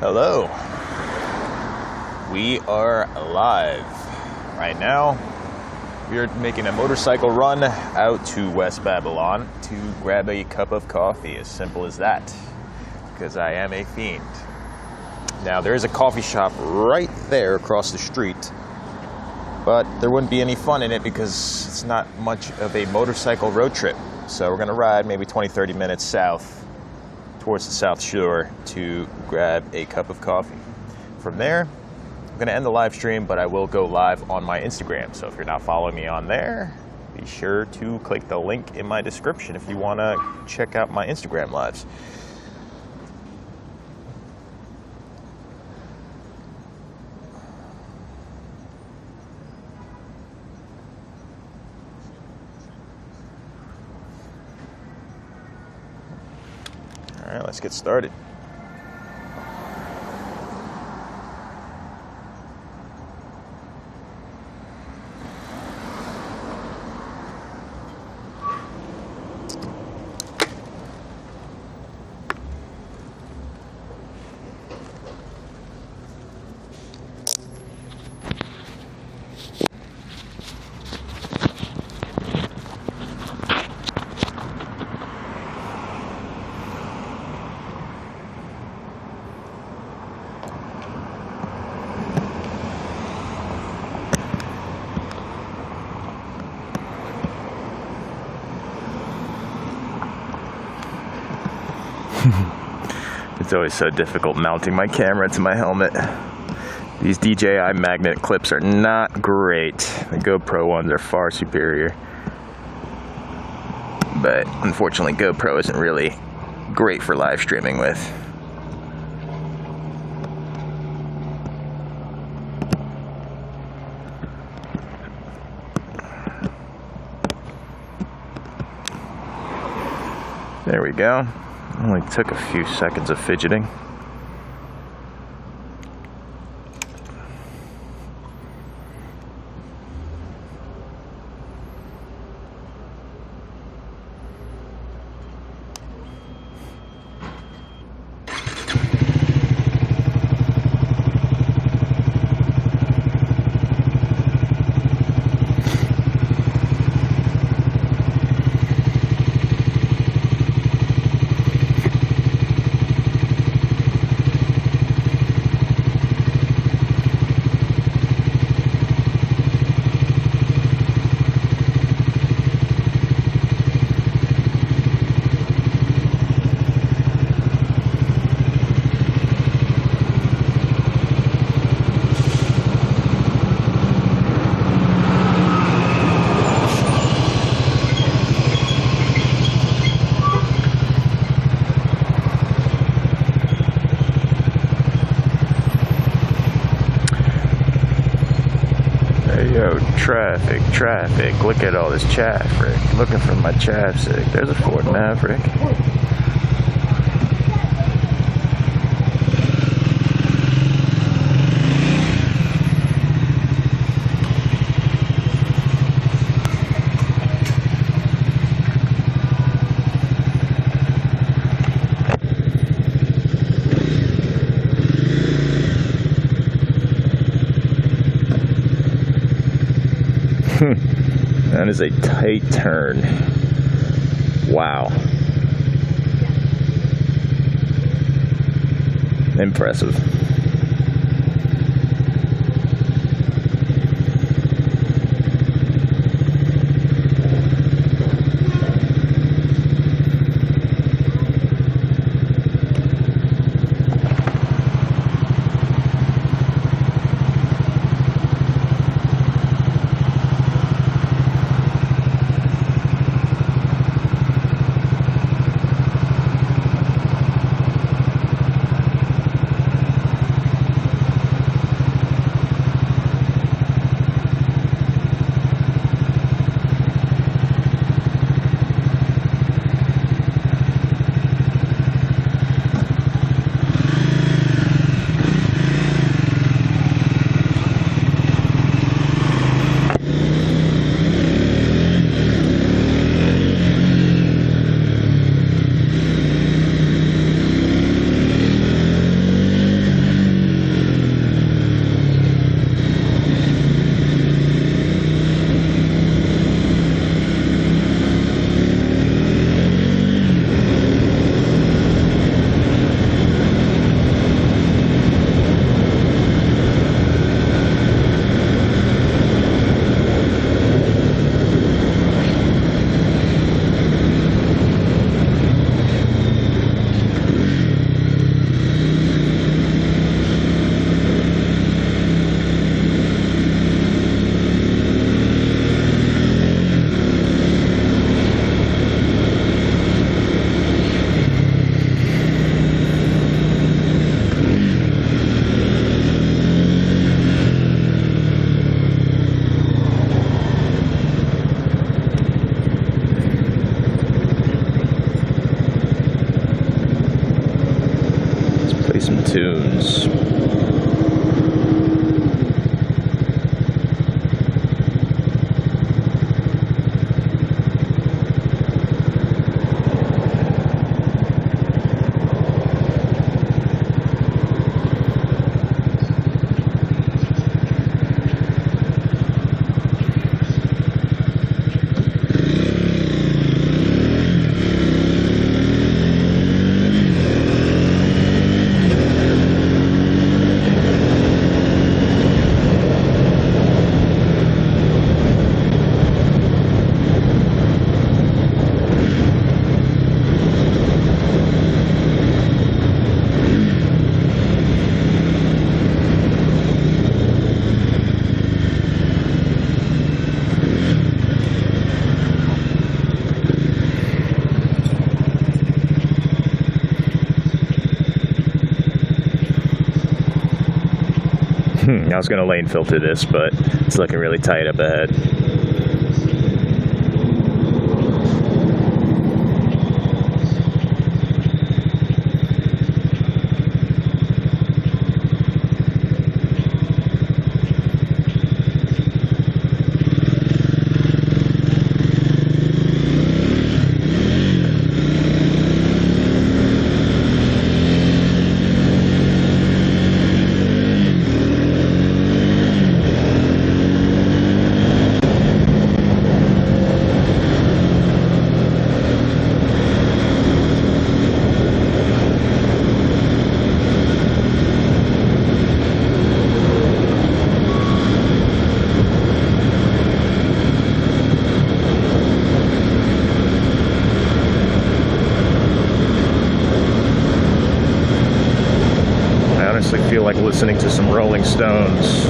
Hello. We are live right now. We are making a motorcycle run out to West Babylon to grab a cup of coffee. As simple as that, because I am a fiend. Now, there is a coffee shop right there across the street, but there wouldn't be any fun in it because it's not much of a motorcycle road trip. So we're going to ride maybe 20-30 minutes south towards the South Shore to grab a cup of coffee. From there, I'm going to end the live stream, but I will go live on my Instagram. So if you're not following me on there, be sure to click the link in my description if you want to check out my Instagram lives. All right, let's get started. It's always so difficult mounting my camera to my helmet. These DJI magnet clips are not great. The GoPro ones are far superior. But unfortunately, GoPro isn't really great for live streaming with. There we go. Only took a few seconds of fidgeting. Yo, traffic, look at all this chafric. Looking for my chapstick. There's a Ford Maverick. That is a tight turn. Wow. Impressive. some tunes. I was going to lane filter this, but it's looking really tight up ahead. I feel like listening to some Rolling Stones.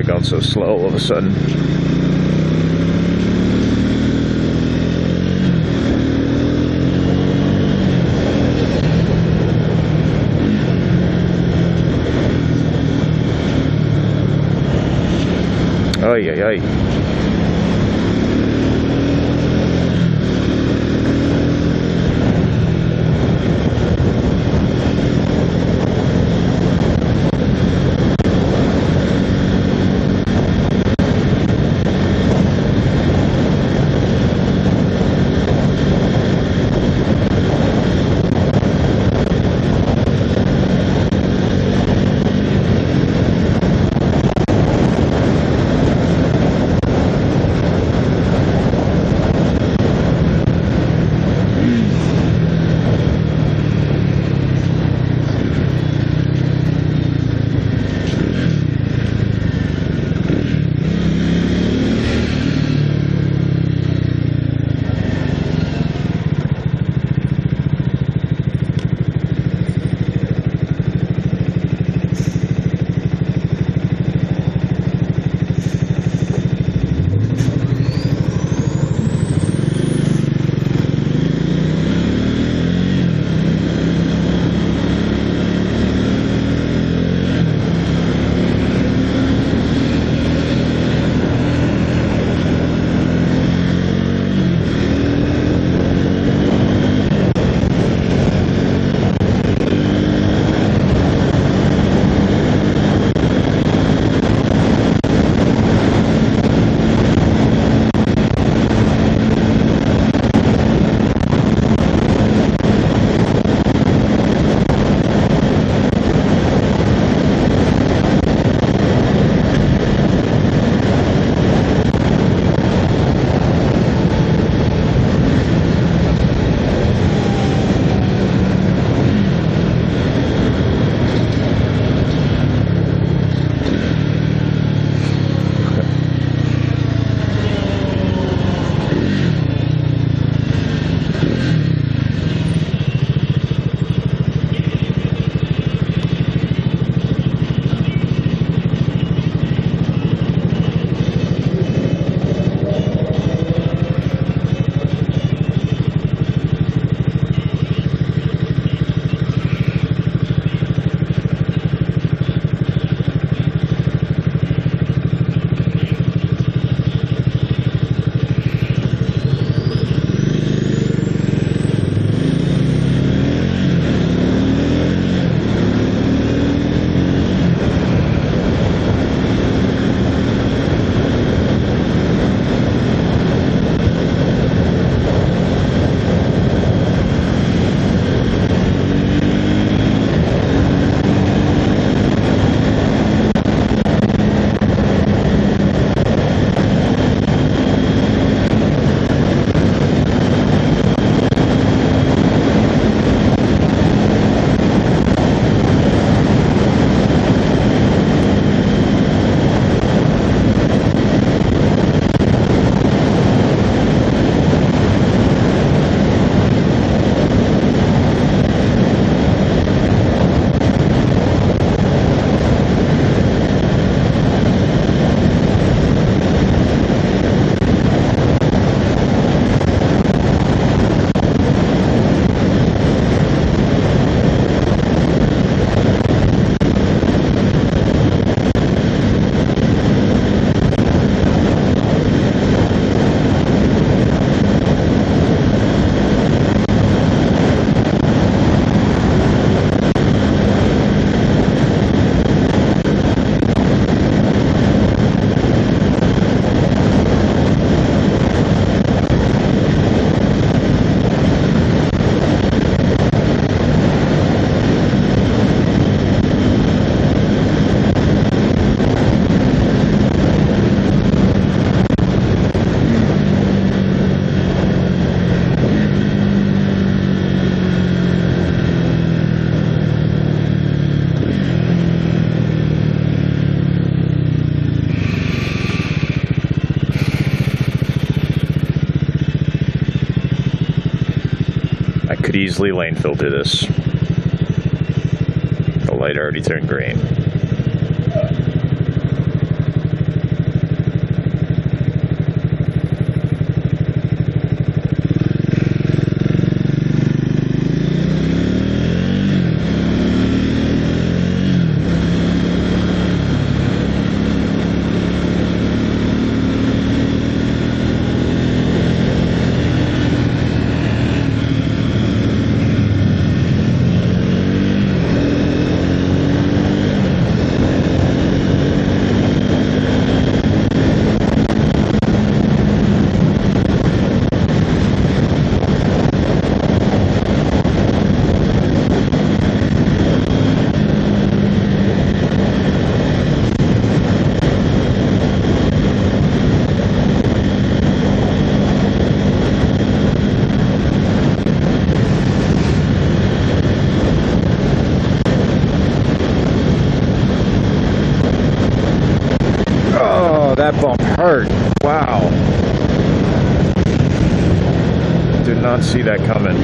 Going so slow all of a sudden. Ay, ay, ay. easily lane filter this. The light already turned green. That bump hurt. Wow. Did not see that coming.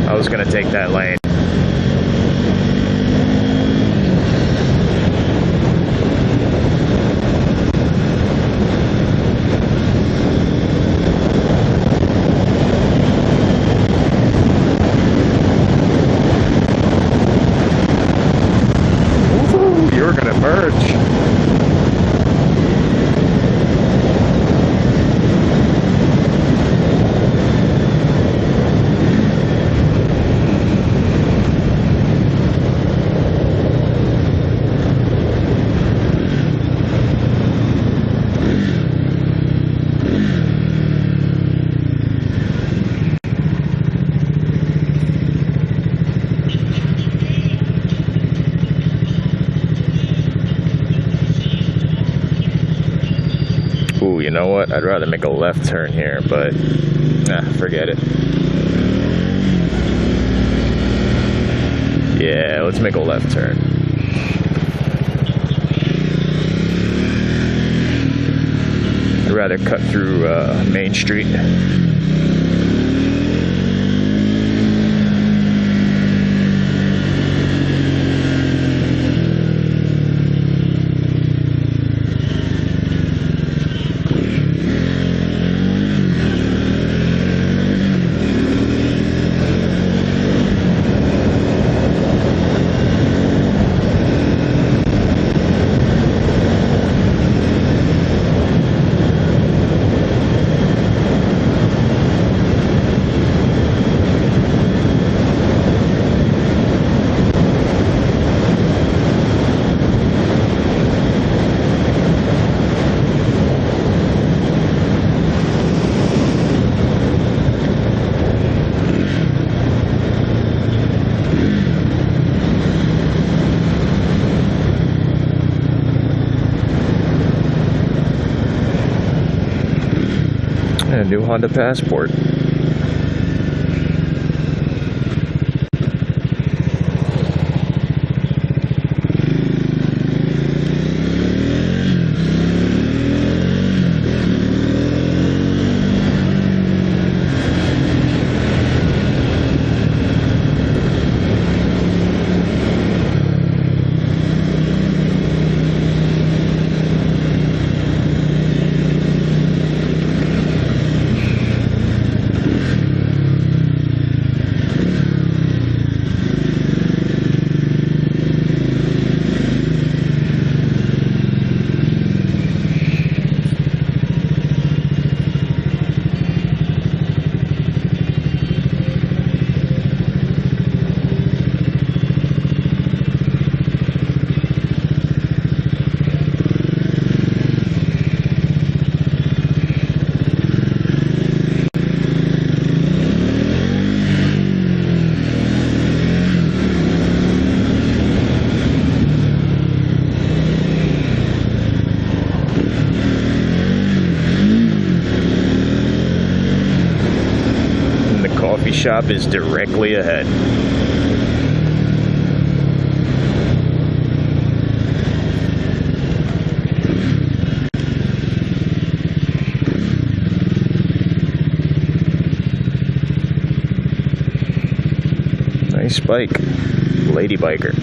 I was gonna take that lane. Ooh, you were gonna merge. Ooh, you know what? I'd rather make a left turn here, but nah, forget it. Yeah, let's make a left turn. I'd rather cut through Main Street. Yeah, new Honda Passport. Coffee shop is directly ahead. Nice bike, lady biker.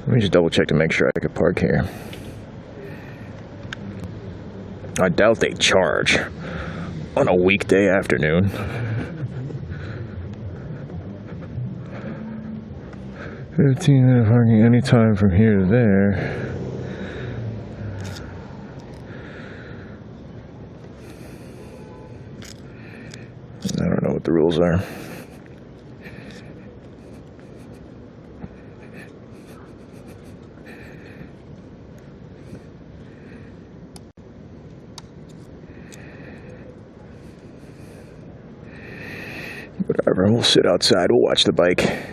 Let me just double check to make sure I could park here. I doubt they charge on a weekday afternoon. $15 parking anytime from here to there. I don't know what the rules are. Everyone will sit outside. We'll watch the bike.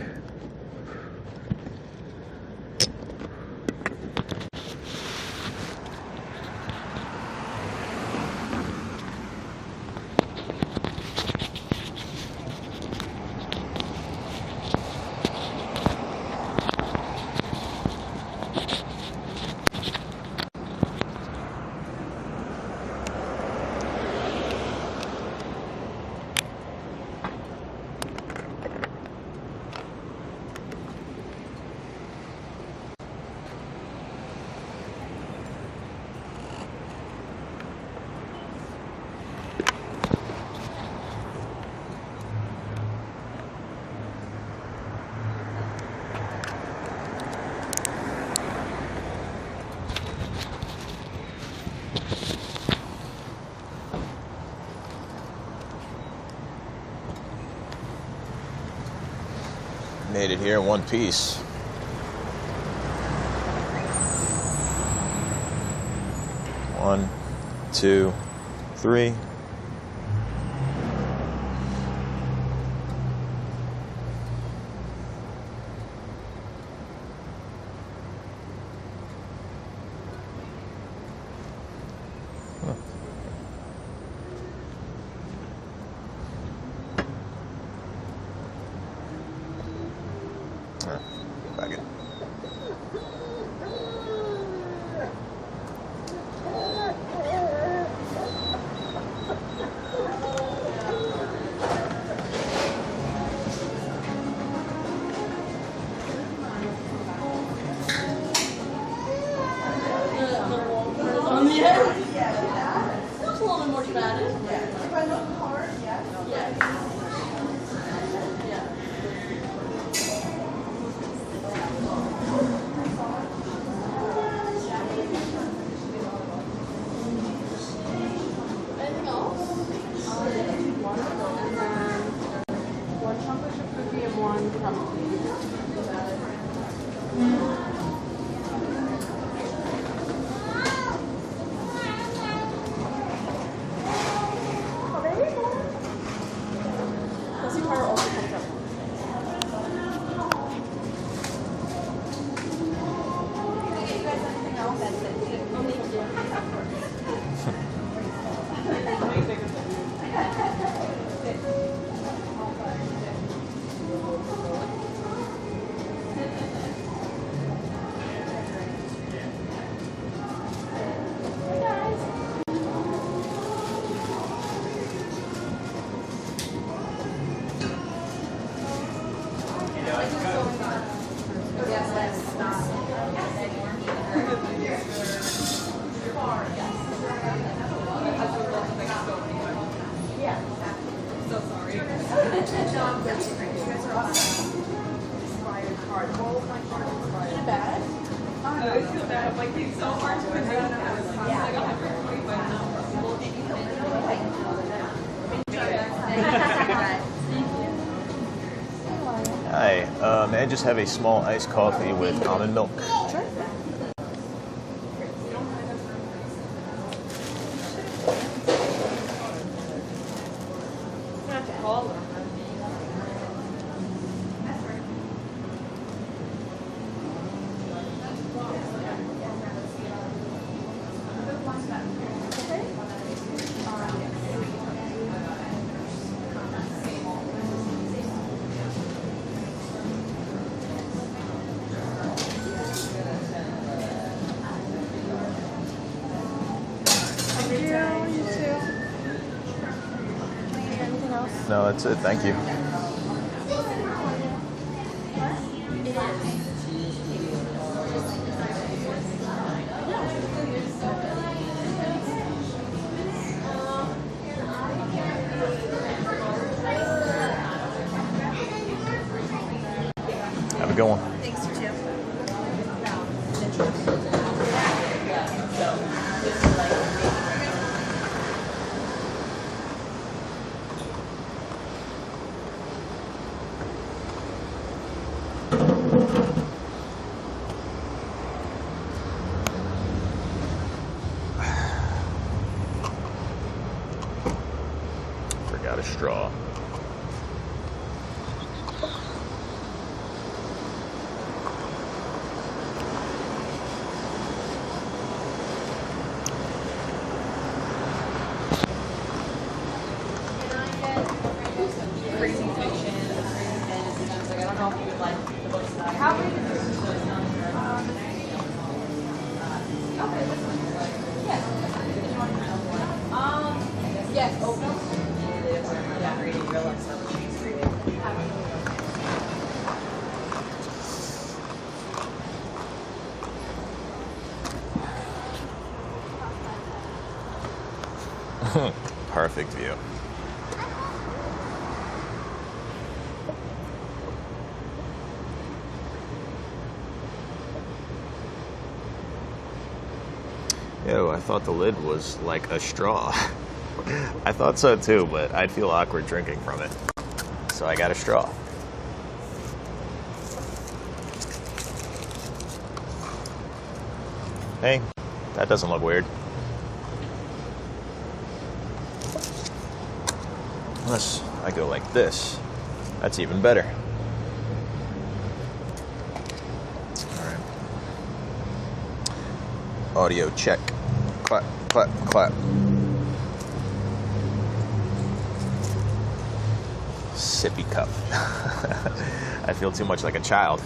Made it here in one piece. One, two, three. Back in. Hi, may I just have a small iced coffee with almond milk? Sure. No, that's it. Thank you. Have a good one. Thanks, you too. Forgot a straw. Yes, oatmeal. Perfect view. Ew, I thought the lid was like a straw. I thought so too, but I'd feel awkward drinking from it. So I got a straw. Hey, that doesn't look weird. Unless I go like this, that's even better. All right. Audio check. Clap, clap, clap. Sippy cup. I feel too much like a child.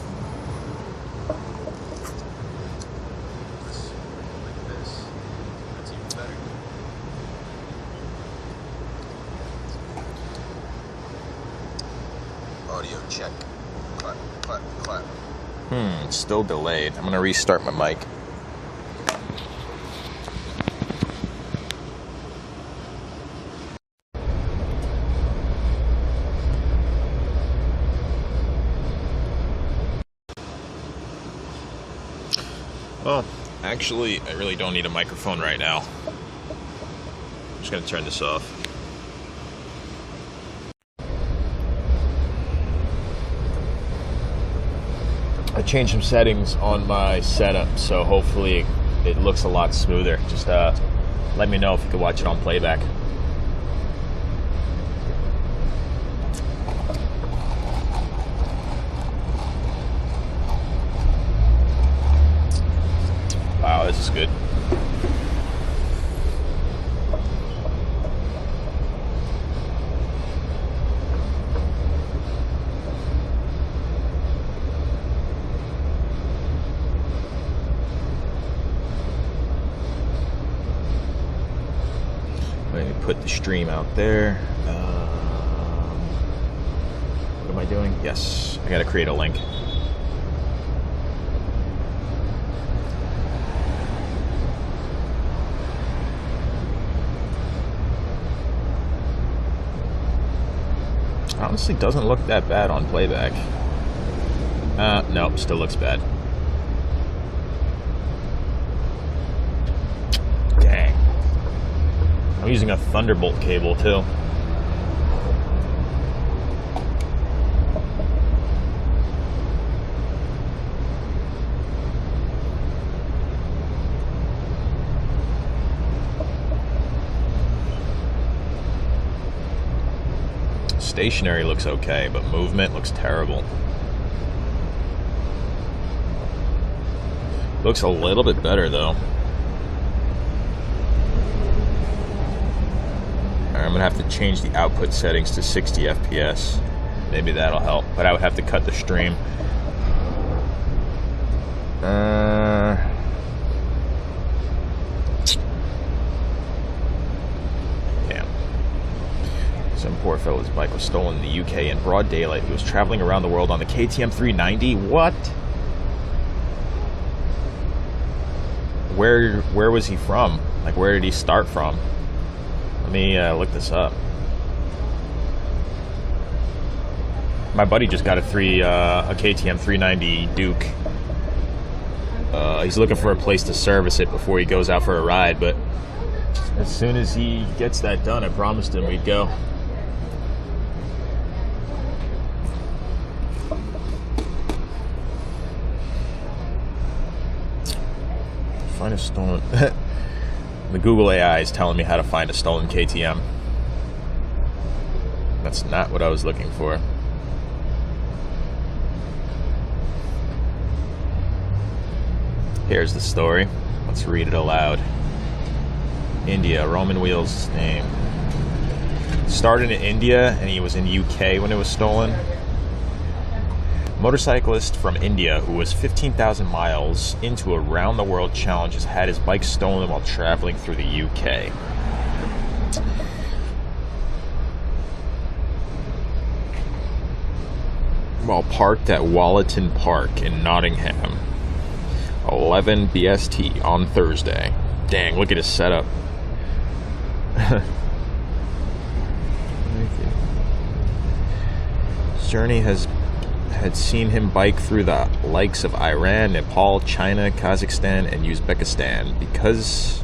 Audio check. Clap, clap, clap. It's still delayed. I'm gonna restart my mic. Well, actually, I really don't need a microphone right now. I'm just gonna turn this off. I changed some settings on my setup, so hopefully it looks a lot smoother. Just let me know if you can watch it on playback. Wow, this is good. Let me put the stream out there. What am I doing? Yes, I gotta create a link. Honestly, doesn't look that bad on playback. Nope, still looks bad. Dang. I'm using a Thunderbolt cable too. Stationary looks okay, but movement looks terrible. Looks a little bit better though. I'm gonna have to change the output settings to 60 FPS. Maybe that'll help, but I would have to cut the stream. Damn. Some poor fellow's bike was stolen in the UK in broad daylight. He was traveling around the world on the KTM 390. What? Where was he from? Like, where did he start from? Let me look this up. My buddy just got a KTM 390 Duke. He's looking for a place to service it before he goes out for a ride, but as soon as he gets that done, I promised him we'd go. Find a stolen... The Google AI is telling me how to find a stolen KTM. That's not what I was looking for. Here's the story. Let's read it aloud. India, Roman Wheels' name. Started in India, and he was in UK when it was stolen. Motorcyclist from India who was 15,000 miles into a round-the-world challenge has had his bike stolen while traveling through the UK. While parked at Wallerton Park in Nottingham, 11 BST on Thursday. Dang, look at his setup. His journey had seen him bike through the likes of Iran, Nepal, China, Kazakhstan, and Uzbekistan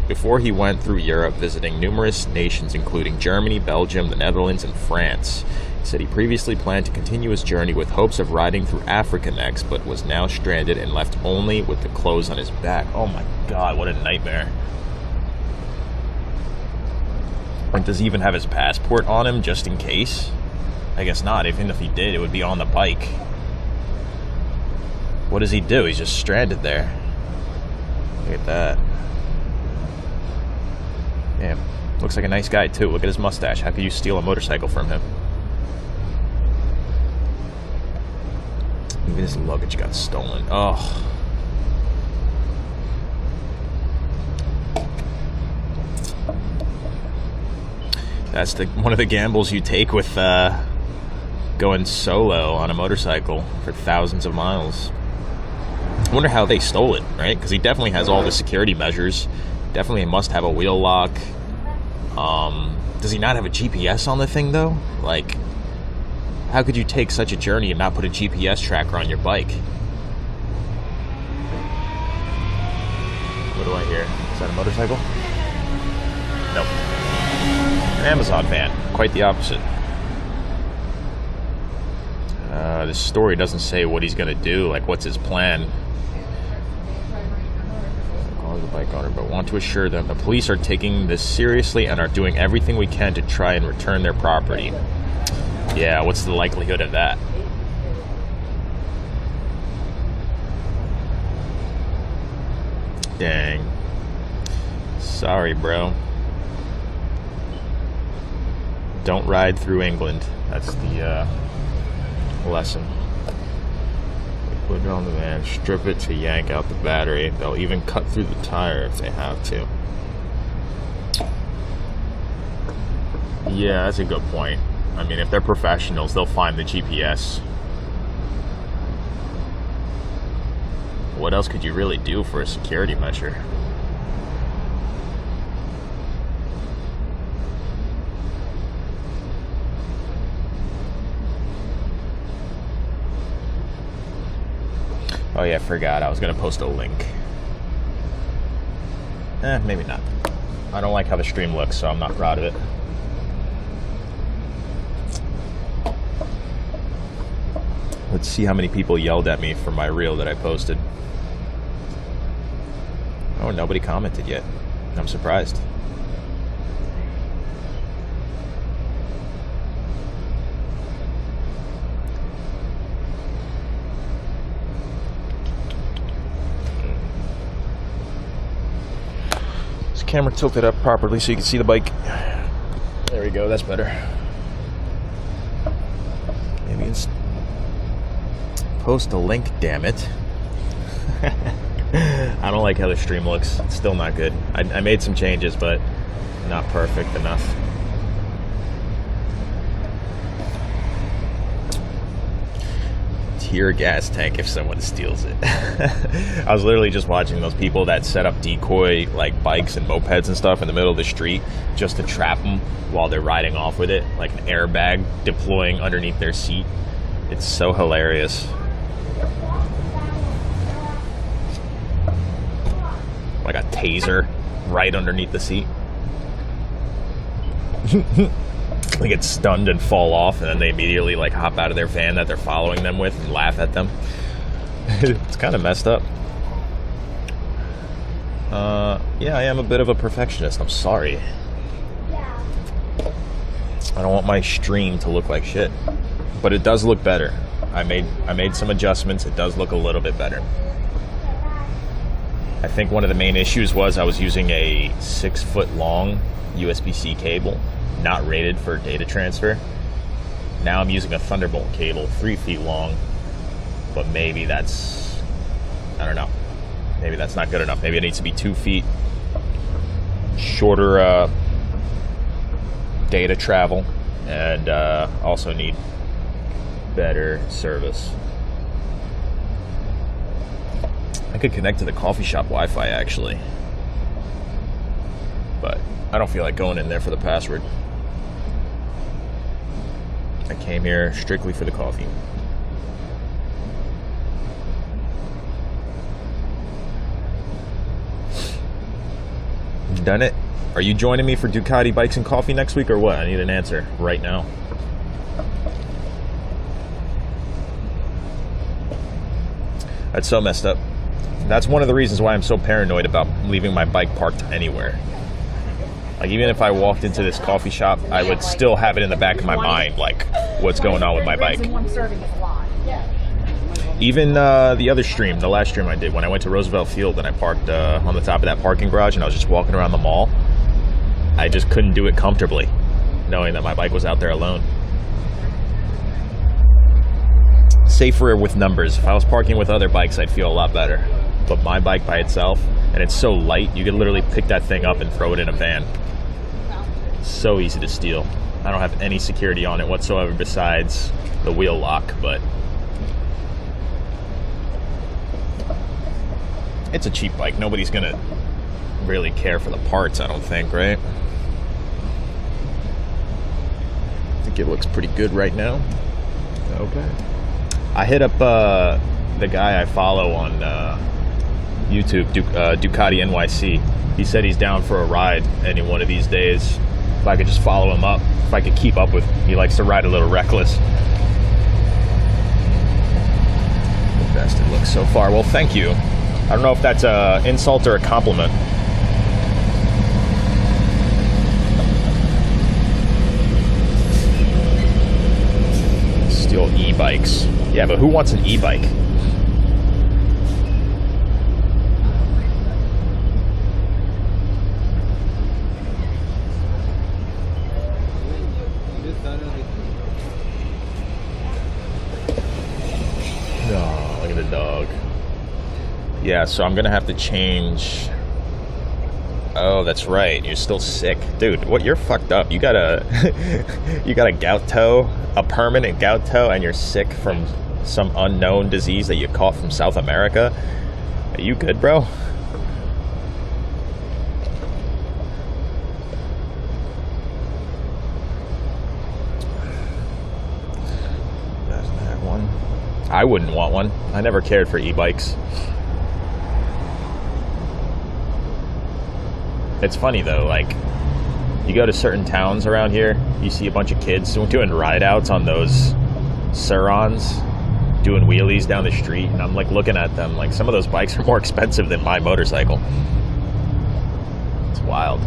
before he went through Europe, visiting numerous nations including Germany, Belgium, the Netherlands, and France. He said he previously planned to continue his journey with hopes of riding through Africa next, but was now stranded and left only with the clothes on his back. Oh my god, what a nightmare. Like, does he even have his passport on him just in case? I guess not. Even if he did, it would be on the bike. What does he do? He's just stranded there. Look at that. Damn. Looks like a nice guy, too. Look at his mustache. How could you steal a motorcycle from him? Even his luggage got stolen. Oh. That's one of the gambles you take with going solo on a motorcycle for thousands of miles. I wonder how they stole it, right? Because he definitely has all the security measures. Definitely must have a wheel lock. Does he not have a GPS on the thing, though? Like, how could you take such a journey and not put a GPS tracker on your bike? What do I hear? Is that a motorcycle? Nope. An Amazon van. Quite the opposite. This story doesn't say what he's going to do. Like, what's his plan? Call the bike owner, but want to assure them the police are taking this seriously and are doing everything we can to try and return their property. Yeah, what's the likelihood of that? Dang. Sorry, bro. Don't ride through England. That's the lesson. Put it on the van, strip it to yank out the battery. They'll even cut through the tire if they have to. Yeah, that's a good point. I mean, if they're professionals, they'll find the GPS. What else could you really do for a security measure? Oh yeah, I forgot. I was going to post a link. Maybe not. I don't like how the stream looks, so I'm not proud of it. Let's see how many people yelled at me for my reel that I posted. Oh, nobody commented yet. I'm surprised. This camera tilted up properly so you can see the bike. There we go, that's better. Maybe it's... Post a link, damn it. I don't like how the stream looks. It's still not good. I made some changes, but not perfect enough. Tear gas tank if someone steals it. I was literally just watching those people that set up decoy like bikes and mopeds and stuff in the middle of the street just to trap them while they're riding off with it, like an airbag deploying underneath their seat. It's so hilarious. Like a taser right underneath the seat. They get stunned and fall off, and then they immediately like hop out of their van that they're following them with and laugh at them. It's kind of messed up. Yeah, I am a bit of a perfectionist. I'm sorry. I don't want my stream to look like shit, but it does look better. I made some adjustments. It does look a little bit better. I think one of the main issues was I was using a 6-foot long USB-C cable, not rated for data transfer. Now I'm using a Thunderbolt cable, 3 feet long, but maybe that's, I don't know. Maybe that's not good enough. Maybe it needs to be 2 feet shorter data travel, and also need better service. I could connect to the coffee shop Wi-Fi actually, but I don't feel like going in there for the password. I came here strictly for the coffee. Done it. Are you joining me for Ducati Bikes and Coffee next week or what? I need an answer right now. That's so messed up. That's one of the reasons why I'm so paranoid about leaving my bike parked anywhere. Like, even if I walked into this coffee shop, I would still have it in the back of my mind, like, what's going on with my bike. Even the other stream, the last stream I did, when I went to Roosevelt Field and I parked on the top of that parking garage and I was just walking around the mall, I just couldn't do it comfortably, knowing that my bike was out there alone. Safer with numbers. If I was parking with other bikes, I'd feel a lot better. But my bike by itself, and it's so light, you could literally pick that thing up and throw it in a van. So easy to steal. I don't have any security on it whatsoever besides the wheel lock, but it's a cheap bike. Nobody's gonna really care for the parts, I don't think, right? I think it looks pretty good right now. Okay. I hit up the guy I follow on YouTube, Ducati NYC. He said he's down for a ride any one of these days. If I could just follow him up, if I could keep up with him. He likes to ride a little reckless. The best it looks so far. Well, thank you. I don't know if that's an insult or a compliment. Still e-bikes. Yeah, but who wants an e-bike? Oh, look at the dog. Yeah, so I'm gonna have to change. Oh, that's right. You're still sick, dude. What? You're fucked up. You got a gout toe, a permanent gout toe, and you're sick from some unknown disease that you caught from South America. Are you good, bro? Doesn't have one. I wouldn't want one. I never cared for e-bikes. It's funny though, like, you go to certain towns around here, you see a bunch of kids doing ride outs on those Surons, doing wheelies down the street, and I'm like looking at them like some of those bikes are more expensive than my motorcycle. It's wild.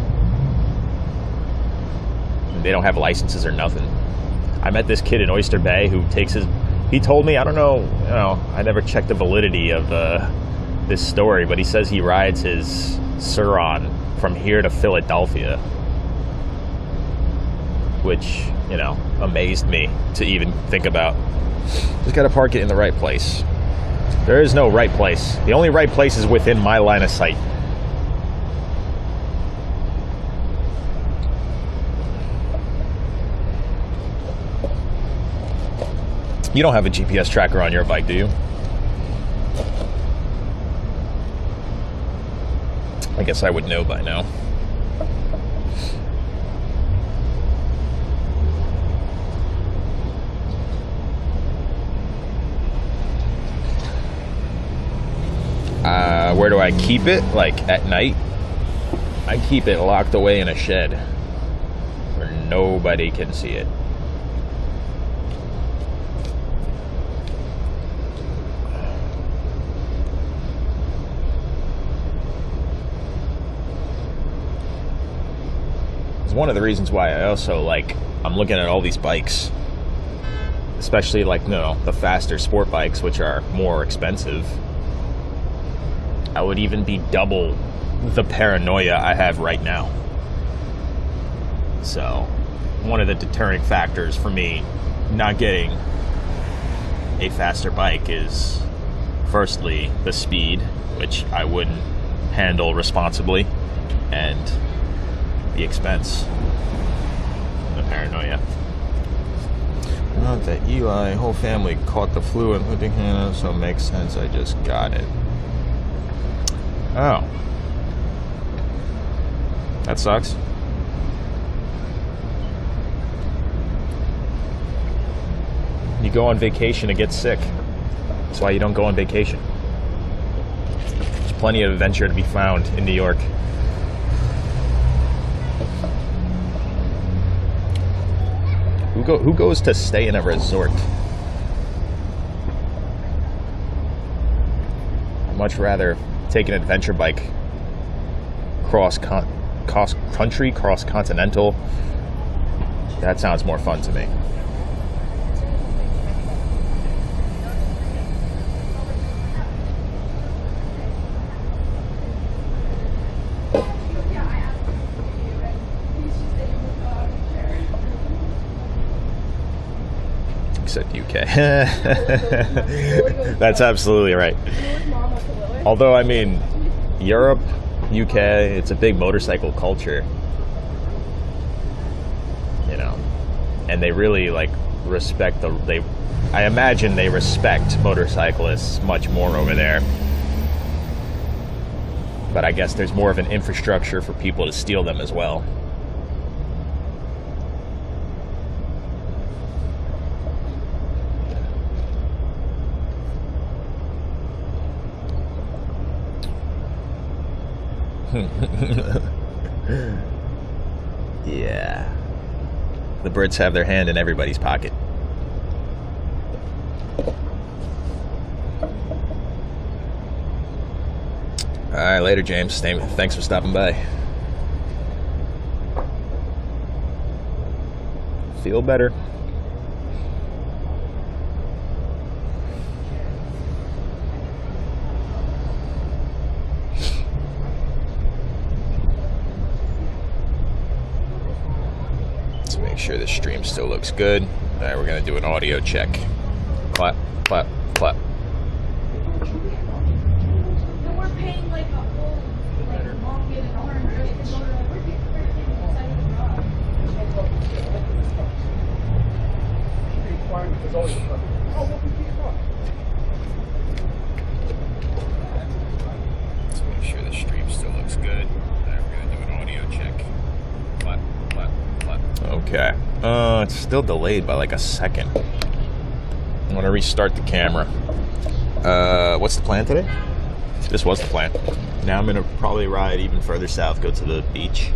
And they don't have licenses or nothing. I met this kid in Oyster Bay who takes his, he told me, I don't know, I never checked the validity of this story, but he says he rides his Suron from here to Philadelphia, which, amazed me to even think about. Just gotta park it in the right place. There is no right place. The only right place is within my line of sight. You don't have a GPS tracker on your bike, do you? I guess I would know by now. Where do I keep it? Like at night? I keep it locked away in a shed where nobody can see it. One of the reasons why I also I'm looking at all these bikes, especially the faster sport bikes, which are more expensive. I would even be double the paranoia I have right now. So one of the deterring factors for me not getting a faster bike is, firstly, the speed, which I wouldn't handle responsibly, and the expense, the paranoia. Not that Eli, whole family caught the flu in Hannah, so it makes sense. I just got it. Oh. That sucks. You go on vacation and get sick. That's why you don't go on vacation. There's plenty of adventure to be found in New York. Who goes to stay in a resort? I'd much rather take an adventure bike cross-country, cross-continental. That sounds more fun to me. Except UK. That's absolutely right. Although, I mean, Europe, UK, it's a big motorcycle culture, you know, and they really like respect I imagine they respect motorcyclists much more over there. But I guess there's more of an infrastructure for people to steal them as well. Yeah. The Brits have their hand in everybody's pocket. Alright, later, James. Thanks for stopping by. Feel better. Make sure the stream still looks good. All right, we're gonna do an audio check. Clap, clap, clap. We're paying like a whole long get an orange just to go to Let's make sure the stream still looks good. All right, we're gonna do an audio check. Clap, clap, clap. Okay. It's still delayed by like a second. I'm gonna restart the camera. What's the plan today? This was the plan. Now I'm gonna probably ride even further south, go to the beach,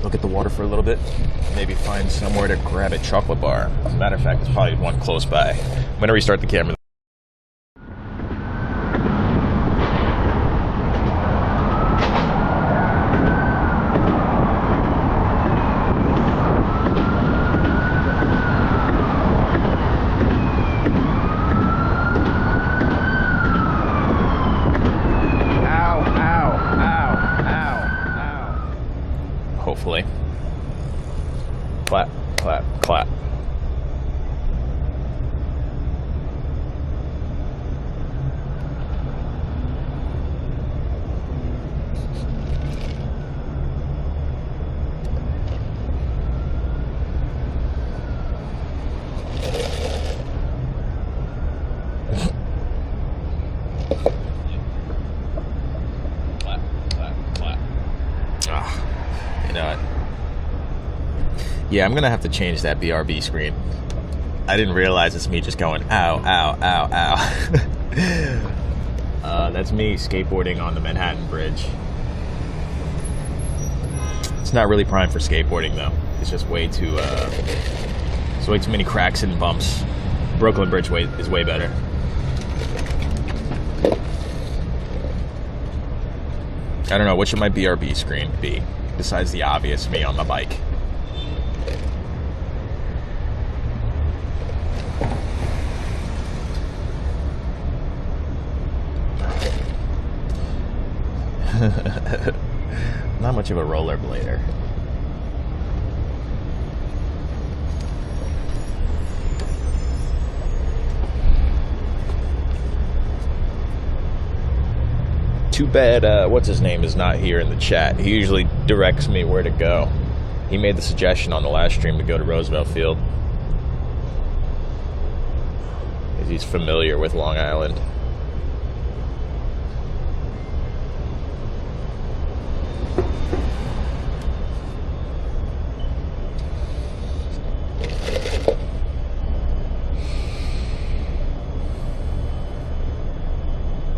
look at the water for a little bit, maybe find somewhere to grab a chocolate bar. As a matter of fact, there's probably one close by. I'm gonna restart the camera. Hopefully. Clap, clap, clap. Clap, clap, clap. You know what? Yeah, I'm gonna have to change that BRB screen. I didn't realize it's me just going ow, ow, ow, ow. That's me skateboarding on the Manhattan Bridge. It's not really prime for skateboarding though. It's just way too there's way too many cracks and bumps. Brooklyn Bridge is way better. I don't know, what should my BRB screen be? Besides the obvious me on my bike. Not much of a rollerblader. Too bad, what's his name is not here in the chat. He usually directs me where to go. He made the suggestion on the last stream to go to Roosevelt Field. Because he's familiar with Long Island.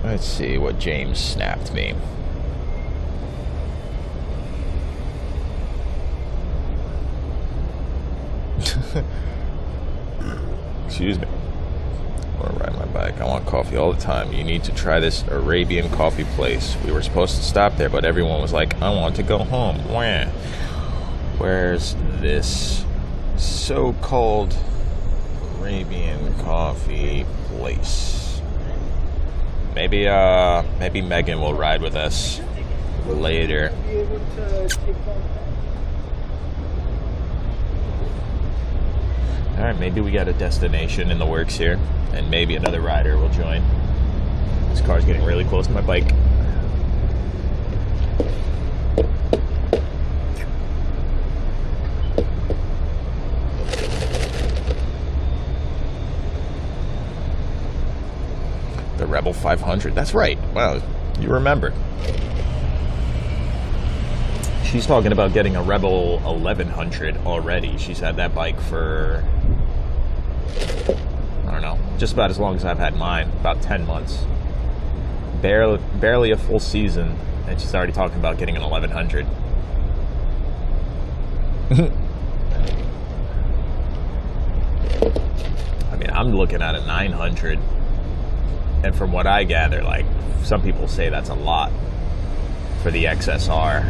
Let's see what James snapped me. Excuse me. I want to ride my bike. I want coffee all the time. You need to try this Arabian coffee place. We were supposed to stop there, but everyone was like, I want to go home. Wah. Where's this so-called Arabian coffee place? Maybe Megan will ride with us later. Alright, maybe we got a destination in the works here, and maybe another rider will join. This car's getting really close to my bike. The Rebel 500. That's right. Wow, you remembered. She's talking about getting a Rebel 1100 already. She's had that bike for, I don't know, just about as long as I've had mine. About 10 months. Barely a full season, and she's already talking about getting an 1100. I mean, I'm looking at a 900. And from what I gather, like, some people say that's a lot for the XSR.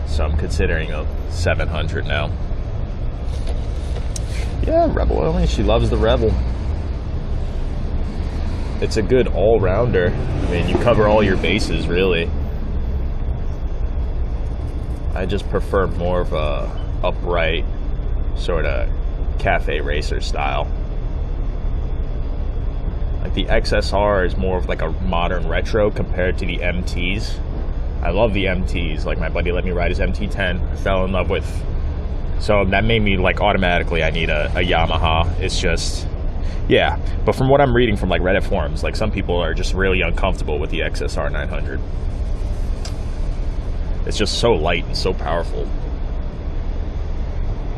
So I'm considering a 700 now. Yeah, Rebel only. She loves the Rebel. It's a good all-rounder. I mean, you cover all your bases, really. I just prefer more of a upright, sort of cafe racer style. Like the XSR is more of like a modern retro compared to the MTs. I love the MTs. Like my buddy let me ride his MT10. I fell in love with. So that made me like automatically I need a Yamaha. It's just, yeah. But from what I'm reading from like Reddit forums, like some people are just really uncomfortable with the XSR 900. It's just so light and so powerful.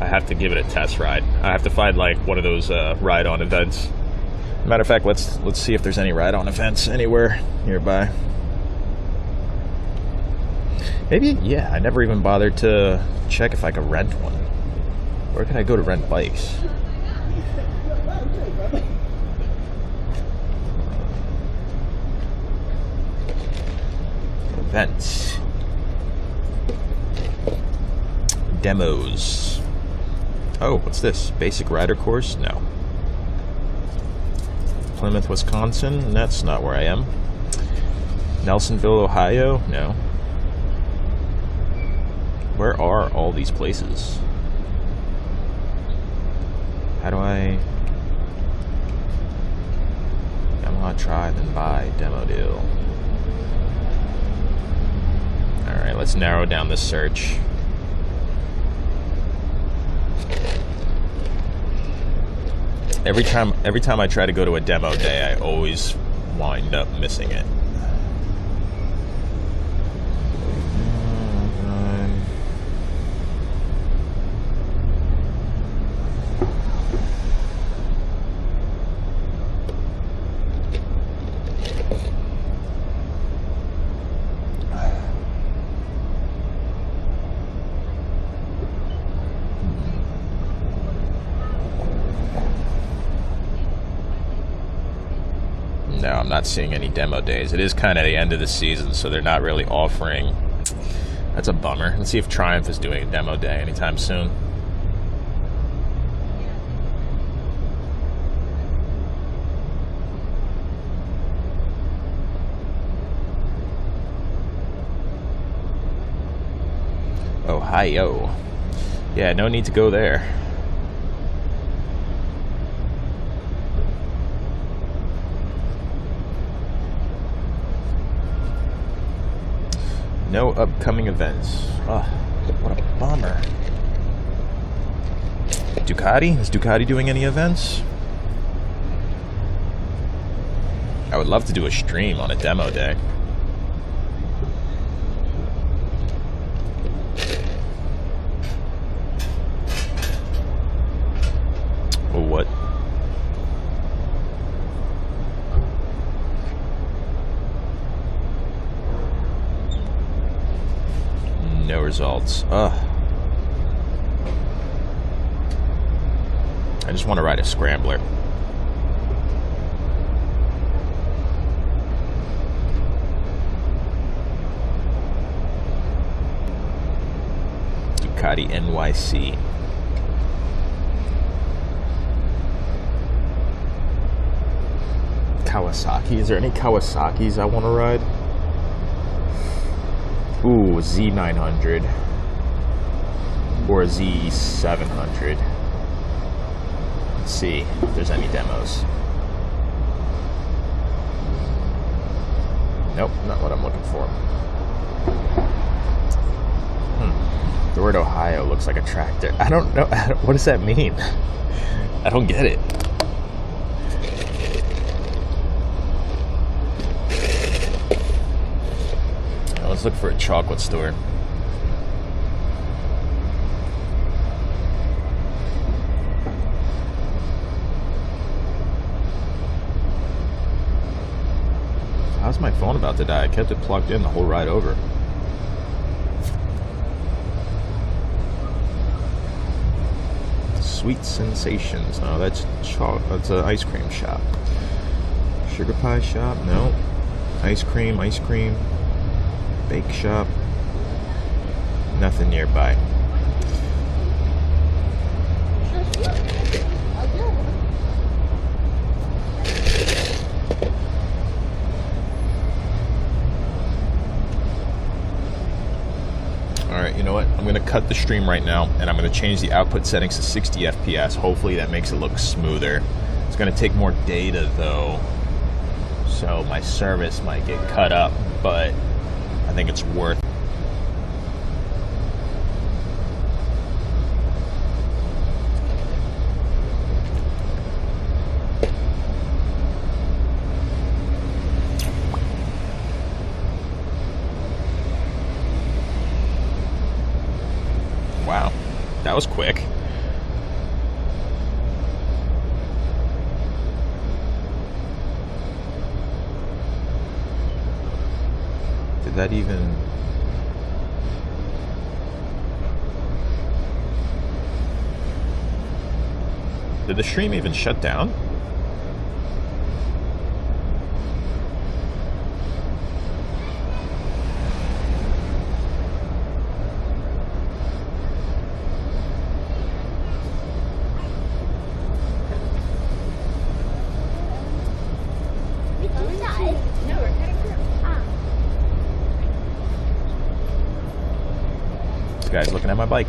I have to give it a test ride. I have to find like one of those ride-on events. Matter of fact, let's see if there's any ride-on events anywhere nearby. Maybe, yeah, I never even bothered to check if I could rent one. Where can I go to rent bikes? Events. Demos. Oh, what's this? Basic rider course? No. Plymouth, Wisconsin? That's not where I am. Nelsonville, Ohio? No. Where are all these places? How do I... Yamaha try, then buy, demo deal. Alright, let's narrow down this search. Every time I try to go to a demo day, I always wind up missing it. No, I'm not seeing any demo days. It is kind of the end of the season, so they're not really offering. That's a bummer. Let's see if Triumph is doing a demo day anytime soon. Ohio. Yeah, no need to go there. No upcoming events. Ugh, what a bummer. Ducati? Is Ducati doing any events? I would love to do a stream on a demo day. Oh, what? No results. Ugh. I just want to ride a scrambler. Ducati NYC. Kawasaki. Is there any Kawasaki's I want to ride? Ooh, Z900 or Z700. Let's see if there's any demos. Nope, not what I'm looking for. Thornton, Ohio looks like a tractor. I don't know. What does that mean? I don't get it. Let's look for a chocolate store. How's my phone about to die? I kept it plugged in the whole ride over. Sweet Sensations. No, that's that's an ice cream shop. Sugar pie shop? No. Ice cream. Bake shop. Nothing nearby. Alright, you know what? I'm going to cut the stream right now, and I'm going to change the output settings to 60 FPS. Hopefully that makes it look smoother. It's going to take more data, though, so my service might get cut up, but I think it's worth. Wow, that was quick. Did that even... Did the stream even shut down? This guy's looking at my bike.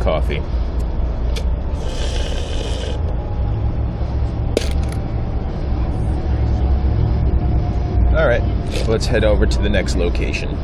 Coffee. All right, let's head over to the next location.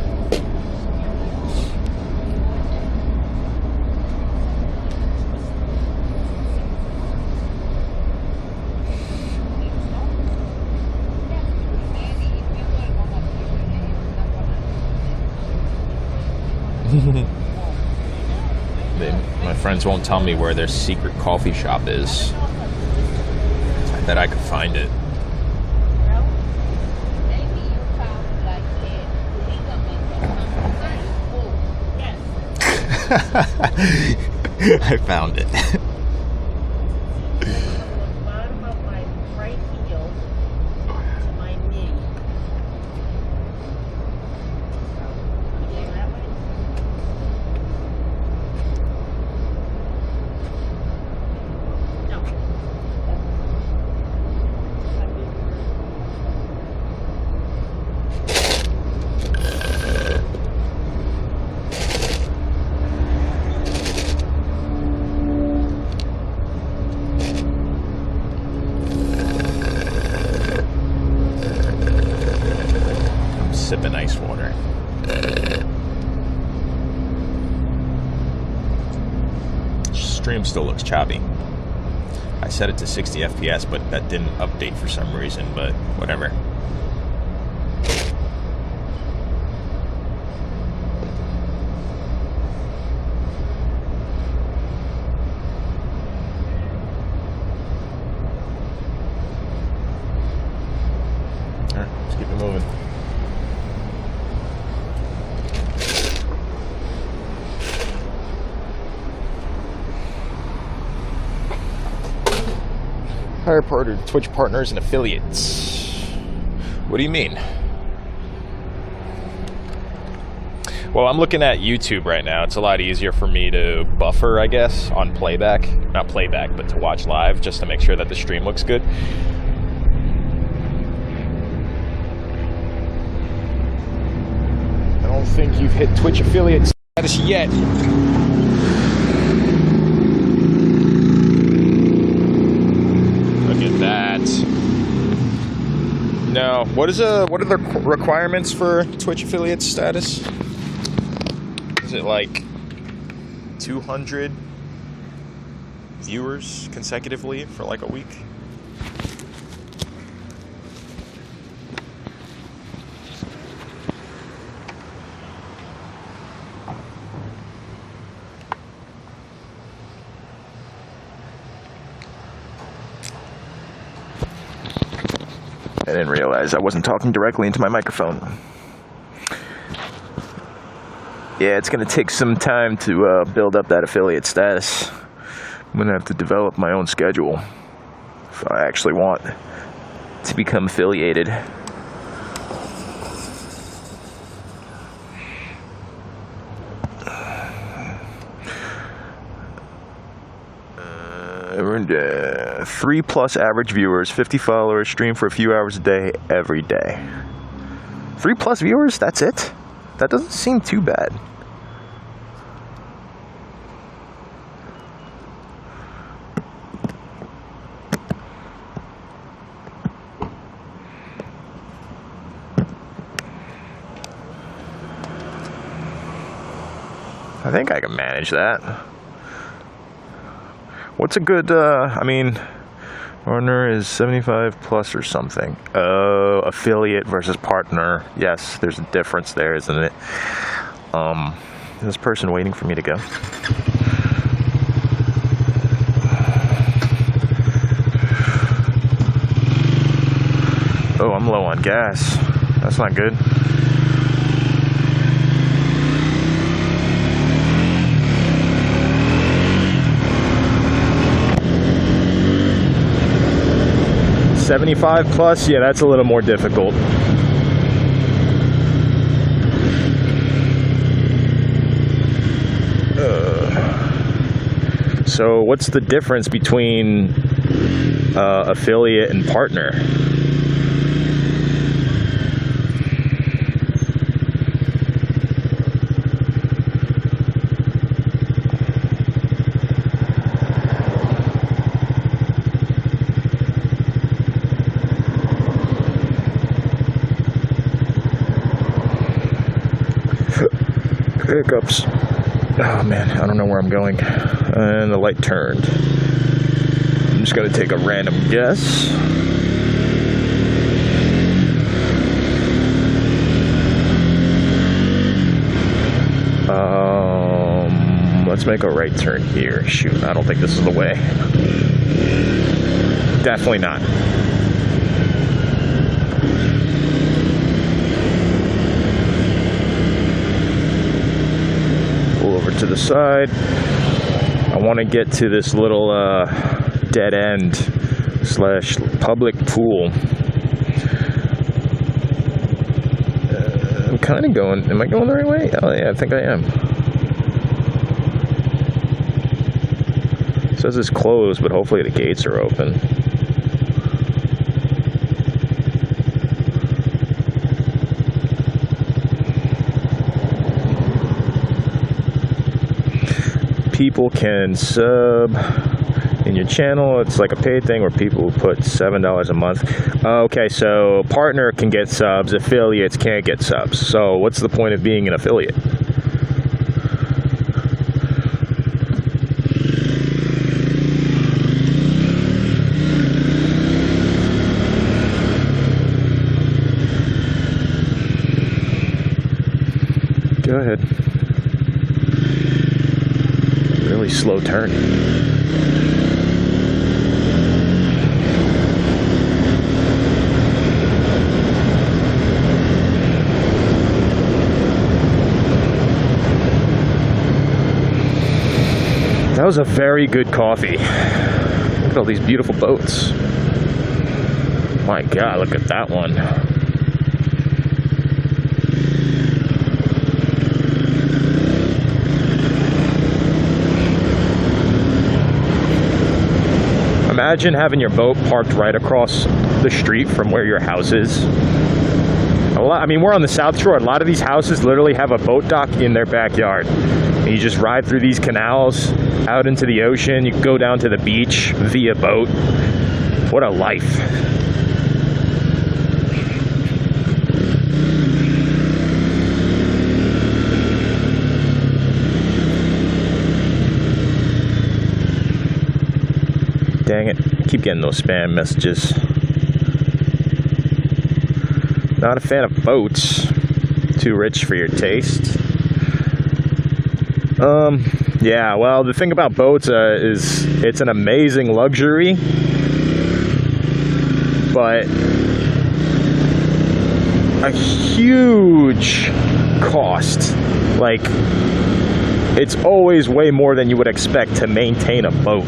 My friends won't tell me where their secret coffee shop is. I bet I could find it. I found it. Bottom of my right heel to my knee. You going that way? No. I'm sipping ice water. Stream still looks choppy. I set it to 60 FPS, but that didn't update for some reason, but whatever. Alright, let's keep it moving. Hire partner, Twitch partners and affiliates. What do you mean? Well, I'm looking at YouTube right now. It's a lot easier for me to buffer, I guess, on playback. Not playback, but to watch live, just to make sure that the stream looks good. I don't think you've hit Twitch affiliate status yet. Look at that. No. What are the requirements for Twitch affiliate status? Is it like 200 viewers consecutively for like a week? I didn't realize I wasn't talking directly into my microphone. Yeah, it's going to take some time to build up that affiliate status. I'm going to have to develop my own schedule if I actually want to become affiliated. Earned 3+ average viewers, 50 followers, stream for a few hours a day, every day. 3+ viewers? That's it? That doesn't seem too bad. I think I can manage that. What's a good, I mean, partner is 75+ or something. Affiliate versus partner. Yes, there's a difference there, isn't it? Is this person waiting for me to go? Oh, I'm low on gas. That's not good. $75+, yeah, that's a little more difficult. So what's the difference between affiliate and partner? Hiccups. Oh man, I don't know where I'm going. And the light turned. I'm just gonna take a random guess. Let's make a right turn here. Shoot, I don't think this is the way. Definitely not. Pull over to the side. I want to get to this little dead end / public pool. I'm kind of going, am I going the right way? Oh yeah, I think I am. It says it's closed, but hopefully the gates are open. People can sub in your channel. It's like a paid thing where people put $7 a month. Okay, so partner can get subs, affiliates can't get subs. So what's the point of being an affiliate? Go ahead. Really slow turn. That was a very good coffee. Look at all these beautiful boats. My God, look at that one. Imagine having your boat parked right across the street from where your house is. I mean, we're on the South Shore. A lot of these houses literally have a boat dock in their backyard. And you just ride through these canals out into the ocean. You go down to the beach via boat. What a life. Dang it, I keep getting those spam messages. Not a fan of boats. Too rich for your taste. Yeah, well, the thing about boats is it's an amazing luxury, but a huge cost. Like, it's always way more than you would expect to maintain a boat.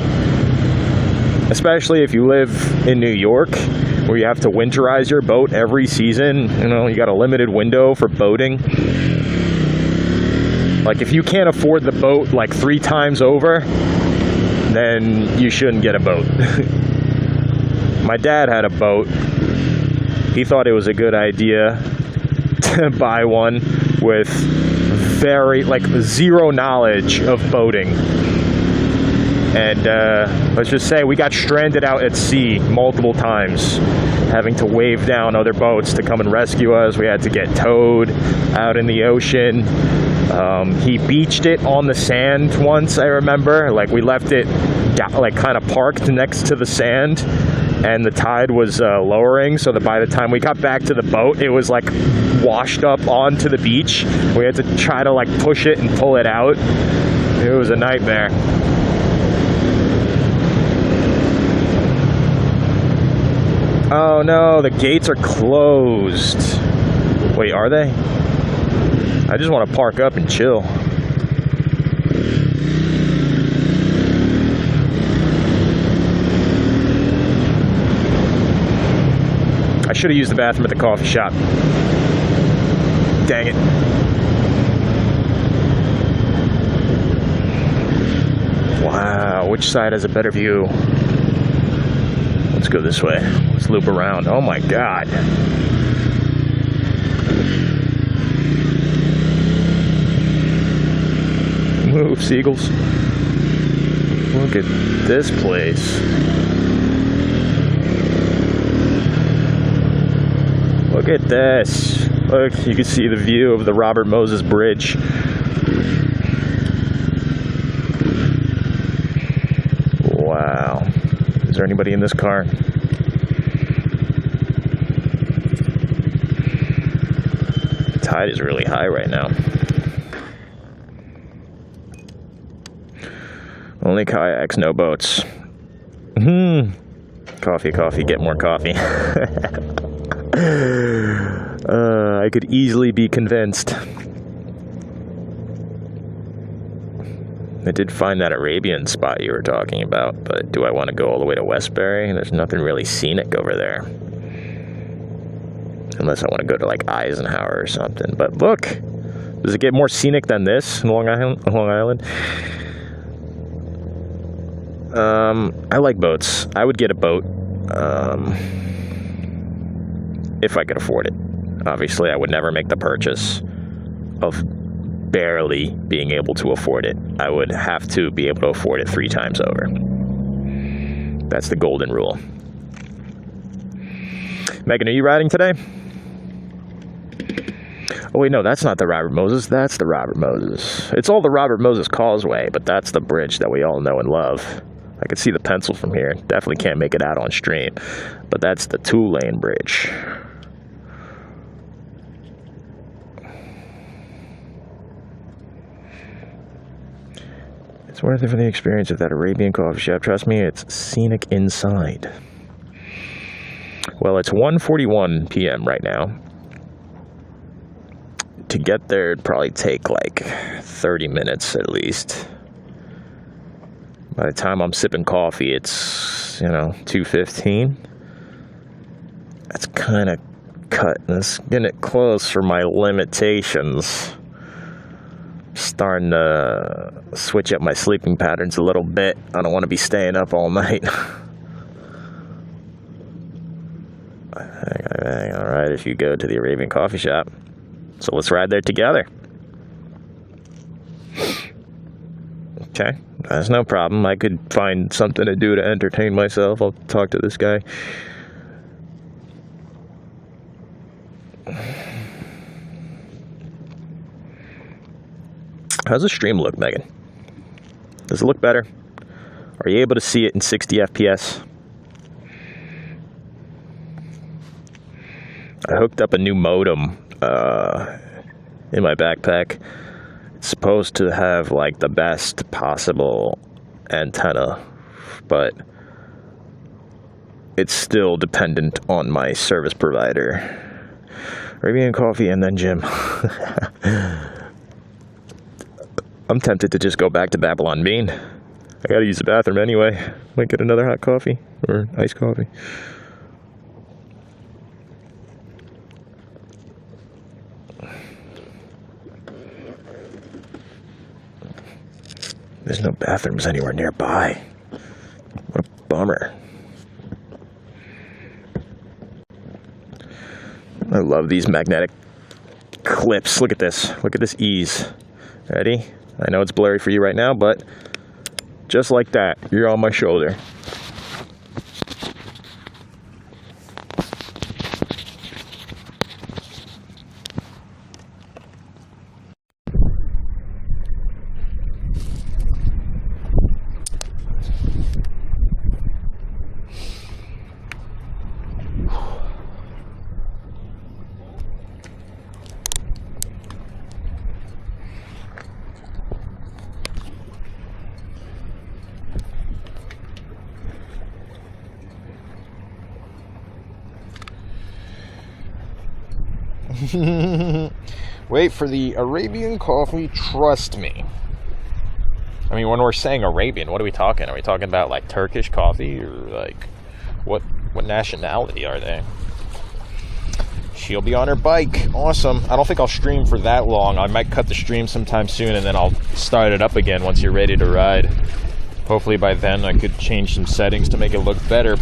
Especially if you live in New York, where you have to winterize your boat every season. You know, you got a limited window for boating. Like, if you can't afford the boat like 3 times over, then you shouldn't get a boat. My dad had a boat. He thought it was a good idea to buy one with zero knowledge of boating. And let's just say we got stranded out at sea multiple times, having to wave down other boats to come and rescue us. We had to get towed out in the ocean. He beached it on the sand once, I remember. Like, we left it kind of parked next to the sand, and the tide was lowering, so that by the time we got back to the boat, it was like washed up onto the beach. We had to try to like push it and pull it out. It was a nightmare. Oh no, the gates are closed. Wait, are they? I just want to park up and chill. I should have used the bathroom at the coffee shop. Dang it. Wow, which side has a better view? Let's go this way. Let's loop around. Oh my God. Move, seagulls. Look at this place. Look at this. Look, you can see the view of the Robert Moses Bridge. Wow. Is there anybody in this car? The tide is really high right now. Only kayaks, no boats. Coffee, coffee, get more coffee. I could easily be convinced. I did find that Arabian spot you were talking about, but do I want to go all the way to Westbury? There's nothing really scenic over there. Unless I want to go to like Eisenhower or something. But look, does it get more scenic than this in Long Island? I like boats. I would get a boat if I could afford it. Obviously, I would never make the purchase of barely being able to afford it. I would have to be able to afford it 3 times over. That's the golden rule. Megan, are you riding today? Oh wait, no, that's not the Robert Moses. That's the Robert Moses. It's all the Robert Moses Causeway, but that's the bridge that we all know and love. I can see the pencil from here. Definitely can't make it out on stream, but that's the 2-lane bridge. It's worth it for the experience of that Arabian coffee shop. Trust me, it's scenic inside. Well, it's 1:41 p.m. right now. To get there, it'd probably take like 30 minutes at least. By the time I'm sipping coffee, it's, 2:15. That's kind of cutting this, getting it close for my limitations. Starting to switch up my sleeping patterns a little bit. I don't want to be staying up all night. All right, if you go to the Arabian coffee shop. So let's ride there together. Okay, that's no problem. I could find something to do to entertain myself. I'll talk to this guy. How's the stream look, Megan? Does it look better? Are you able to see it in 60 FPS? I hooked up a new modem in my backpack. It's supposed to have like the best possible antenna, but it's still dependent on my service provider. Arabian coffee and then gym. I'm tempted to just go back to Babylon Bean. I gotta use the bathroom anyway. Might get another hot coffee or iced coffee. There's no bathrooms anywhere nearby. What a bummer. I love these magnetic clips. Look at this. Look at this ease. Ready? I know it's blurry for you right now, but just like that, you're on my shoulder. Wait for the Arabian coffee, trust me. I mean, when we're saying Arabian, what are we talking? Are we talking about like Turkish coffee or like what nationality are they? She'll be on her bike. Awesome. I don't think I'll stream for that long. I might cut the stream sometime soon and then I'll start it up again once you're ready to ride. Hopefully by then I could change some settings to make it look better.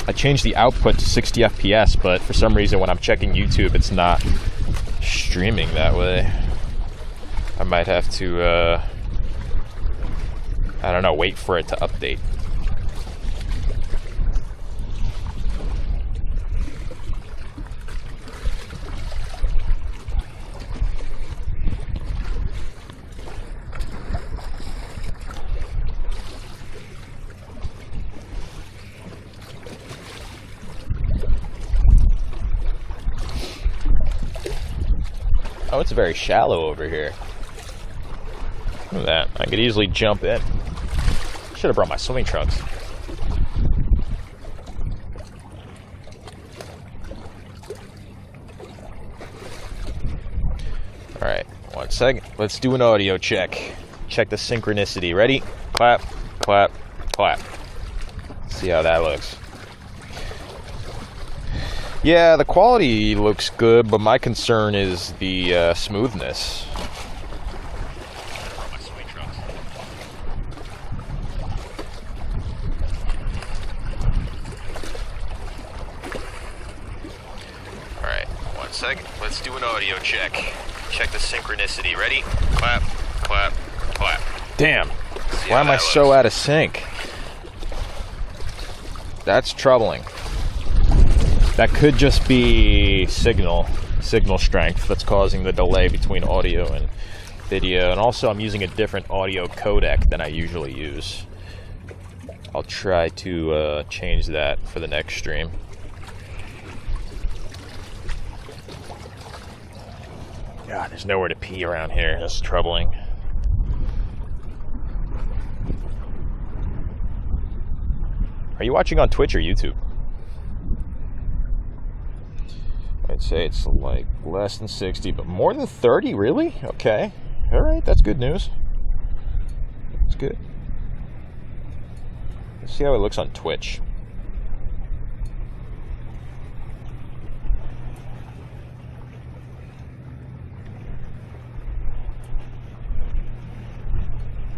I changed the output to 60 FPS, but for some reason when I'm checking YouTube, it's not streaming that way. I might have to, I don't know, wait for it to update. Oh, it's very shallow over here. Look at that. I could easily jump in. Should have brought my swimming trunks. Alright, 1 second. Let's do an audio check. check the synchronicity. Ready? Clap, clap, clap. See how that looks. Yeah, the quality looks good, but my concern is the smoothness. Alright, 1 second. Let's do an audio check. Check the synchronicity. Ready? Clap, clap, clap. Damn. Why am I so out of sync? That's troubling. That could just be signal strength that's causing the delay between audio and video. And also I'm using a different audio codec than I usually use. I'll try to change that for the next stream. God, there's nowhere to pee around here. That's troubling. Are you watching on Twitch or YouTube? I'd say it's like less than 60, but more than 30, really? Okay. All right, that's good news. That's good. Let's see how it looks on Twitch.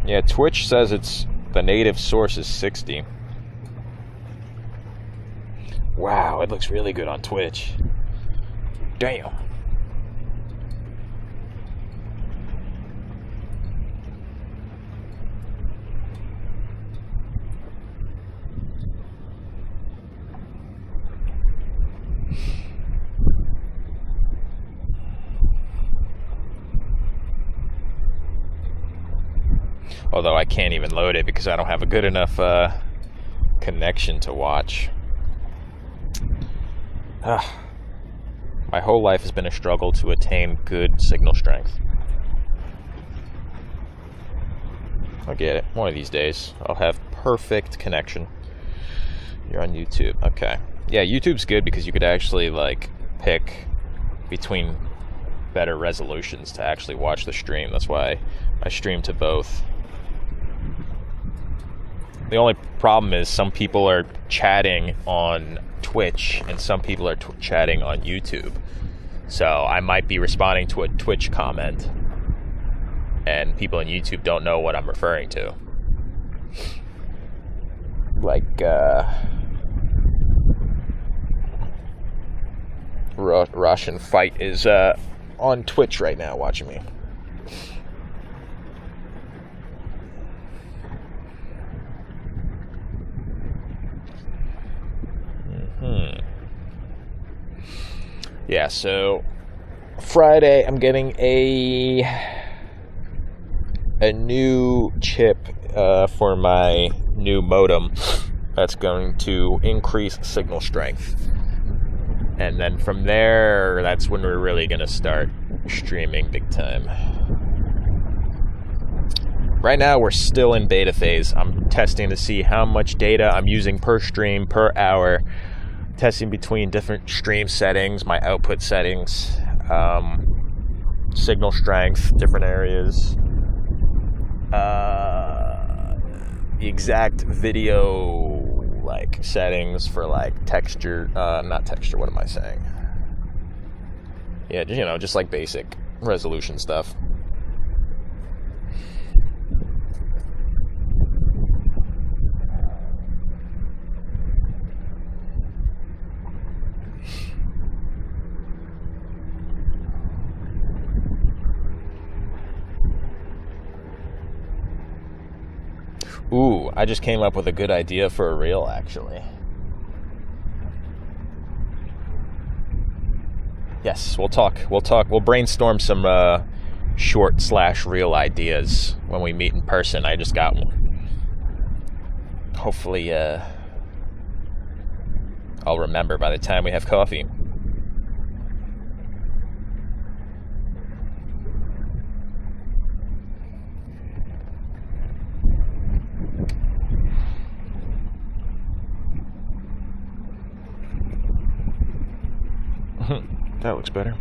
Yeah, Twitch says the native source is 60. Wow, it looks really good on Twitch. Damn. Although I can't even load it because I don't have a good enough connection to watch. My whole life has been a struggle to attain good signal strength. I'll get it. One of these days, I'll have perfect connection. You're on YouTube. Okay. Yeah, YouTube's good because you could actually, like, pick between better resolutions to actually watch the stream. That's why I stream to both. The only problem is some people are chatting on Twitch and some people are chatting on YouTube. So I might be responding to a Twitch comment and people on YouTube don't know what I'm referring to. Like, Russian Fight is on Twitch right now watching me. Yeah, so Friday I'm getting a new chip for my new modem that's going to increase signal strength. And then from there, that's when we're really going to start streaming big time. Right now, we're still in beta phase. I'm testing to see how much data I'm using per stream, per hour. Testing between different stream settings, my output settings, signal strength, different areas. The exact video like settings for like texture, not texture, what am I saying? Yeah, you know, just like basic resolution stuff. Ooh, I just came up with a good idea for a reel, actually. Yes, we'll brainstorm some short/reel ideas when we meet in person. I just got one. Hopefully, I'll remember by the time we have coffee. That looks better.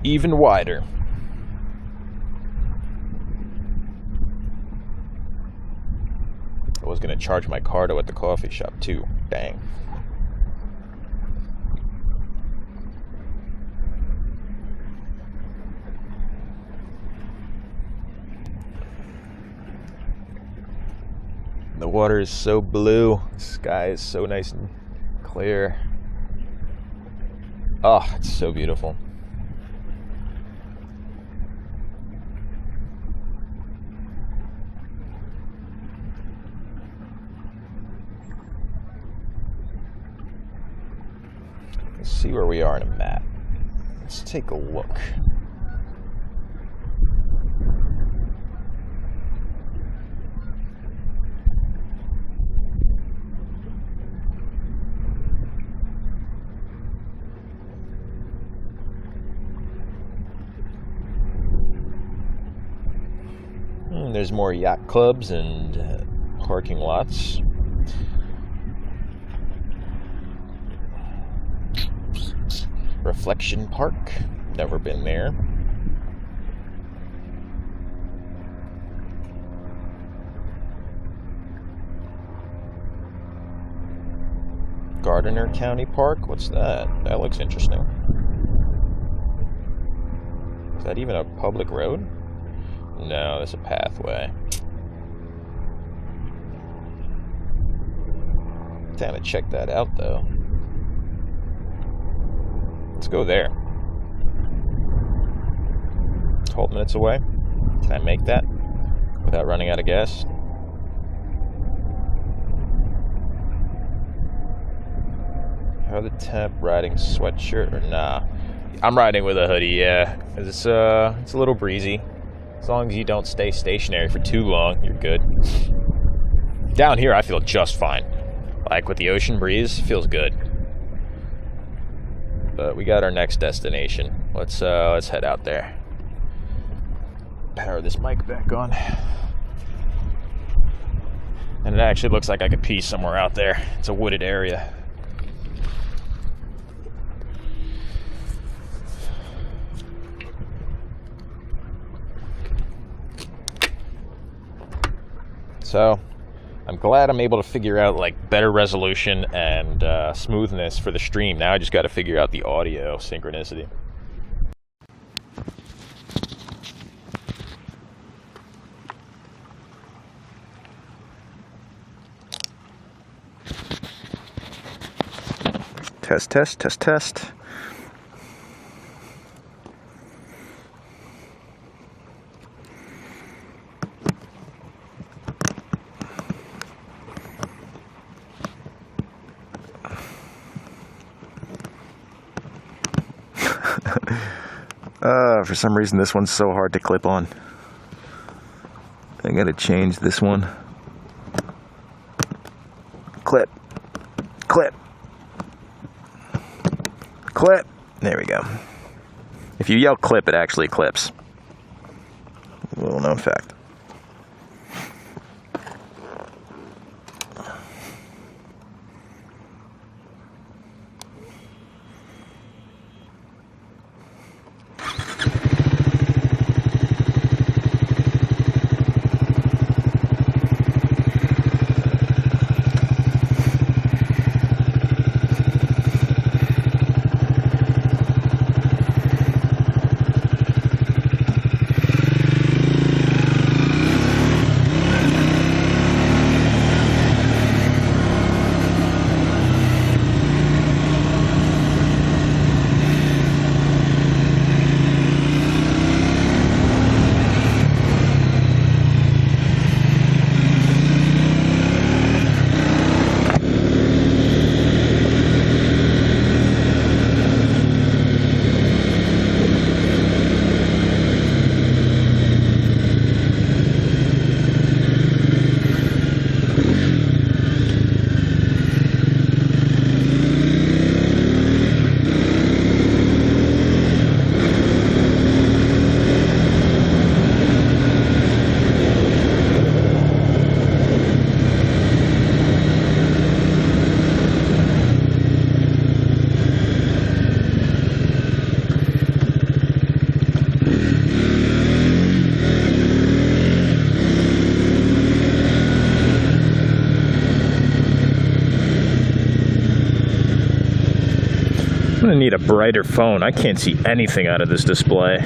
Even wider. was going to charge my Cardo at the coffee shop too. Dang. The water is so blue. The sky is so nice and clear. Oh, it's so beautiful. Let's see where we are on a map. Let's take a look. There's more yacht clubs and parking lots. Reflection Park, never been there. Gardner County Park, what's that? That looks interesting. Is that even a public road? No, there's a pathway. Time to check that out, though. Let's go there. 12 minutes away. Can I make that without running out of gas? How the temp, riding sweatshirt or nah? I'm riding with a hoodie, yeah. It's a little breezy. As long as you don't stay stationary for too long, you're good. Down here, I feel just fine. Like with the ocean breeze, feels good. But we got our next destination. Let's head out there. Power this mic back on. And it actually looks like I could pee somewhere out there. It's a wooded area. So, I'm glad I'm able to figure out like better resolution and smoothness for the stream. Now I just got to figure out the audio synchronicity. Test, test, test, test. For some reason this one's so hard to clip on. I gotta change this one. Clip. Clip. Clip. There we go. If you yell clip, it actually clips. Little known fact. gonna need a brighter phone. I can't see anything out of this display.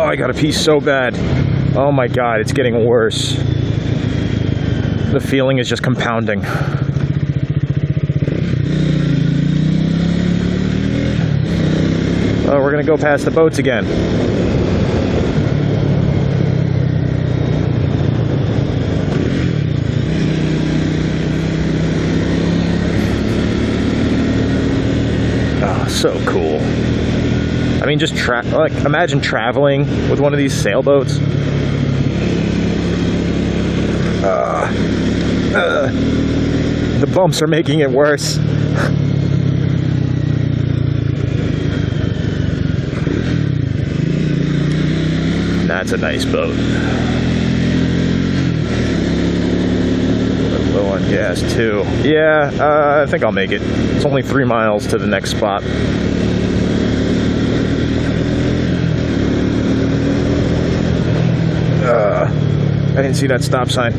I gotta pee so bad. Oh my god, it's getting worse. The feeling is just compounding. Oh, we're gonna go past the boats again. Oh, so cool. I mean, just like imagine traveling with one of these sailboats. The bumps are making it worse. That's a nice boat. Low on gas too. Yeah, I think I'll make it. It's only 3 miles to the next spot. I didn't see that stop sign.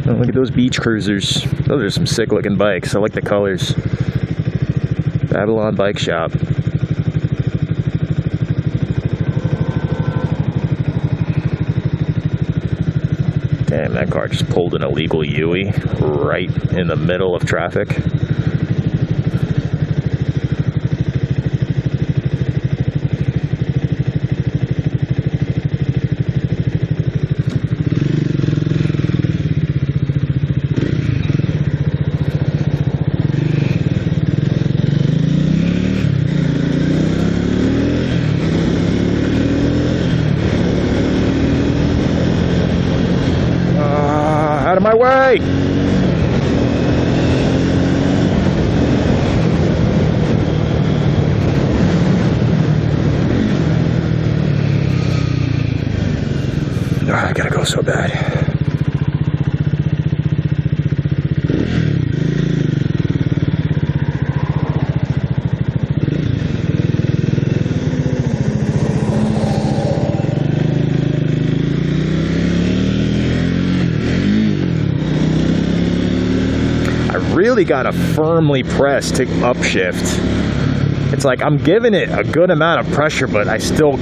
Oh, look at those beach cruisers. Those are some sick looking bikes. I like the colors. Babylon Bike Shop. Damn, that car just pulled an illegal Yui right in the middle of traffic. Out of my way! Oh, I gotta go so bad. Really gotta firmly press to upshift. It's like I'm giving it a good amount of pressure, but I still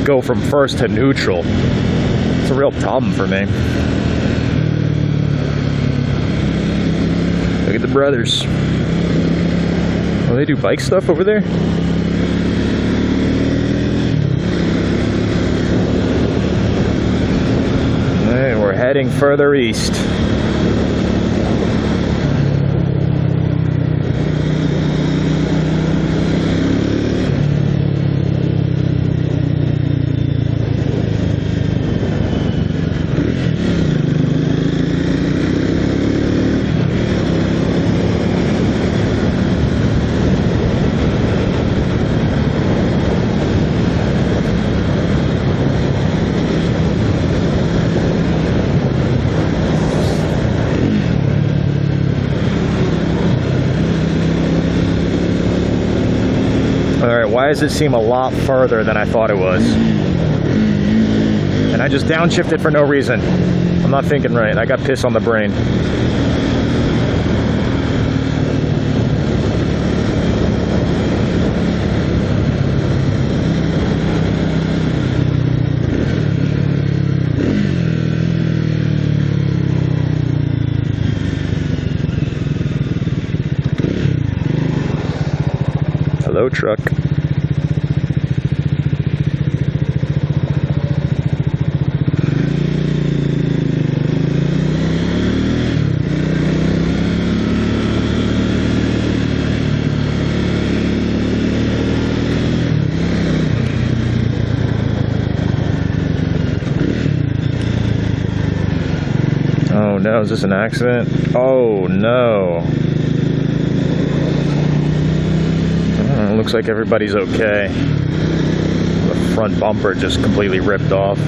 go from first to neutral. It's a real problem for me. Look at the brothers. Oh, they do bike stuff over there? Hey, we're heading further east. Alright, why does it seem a lot further than I thought it was? And I just downshifted for no reason. I'm not thinking right. I got piss on the brain. Hello, truck. no, is this an accident? Oh no. Oh, looks like everybody's okay. The front bumper just completely ripped off.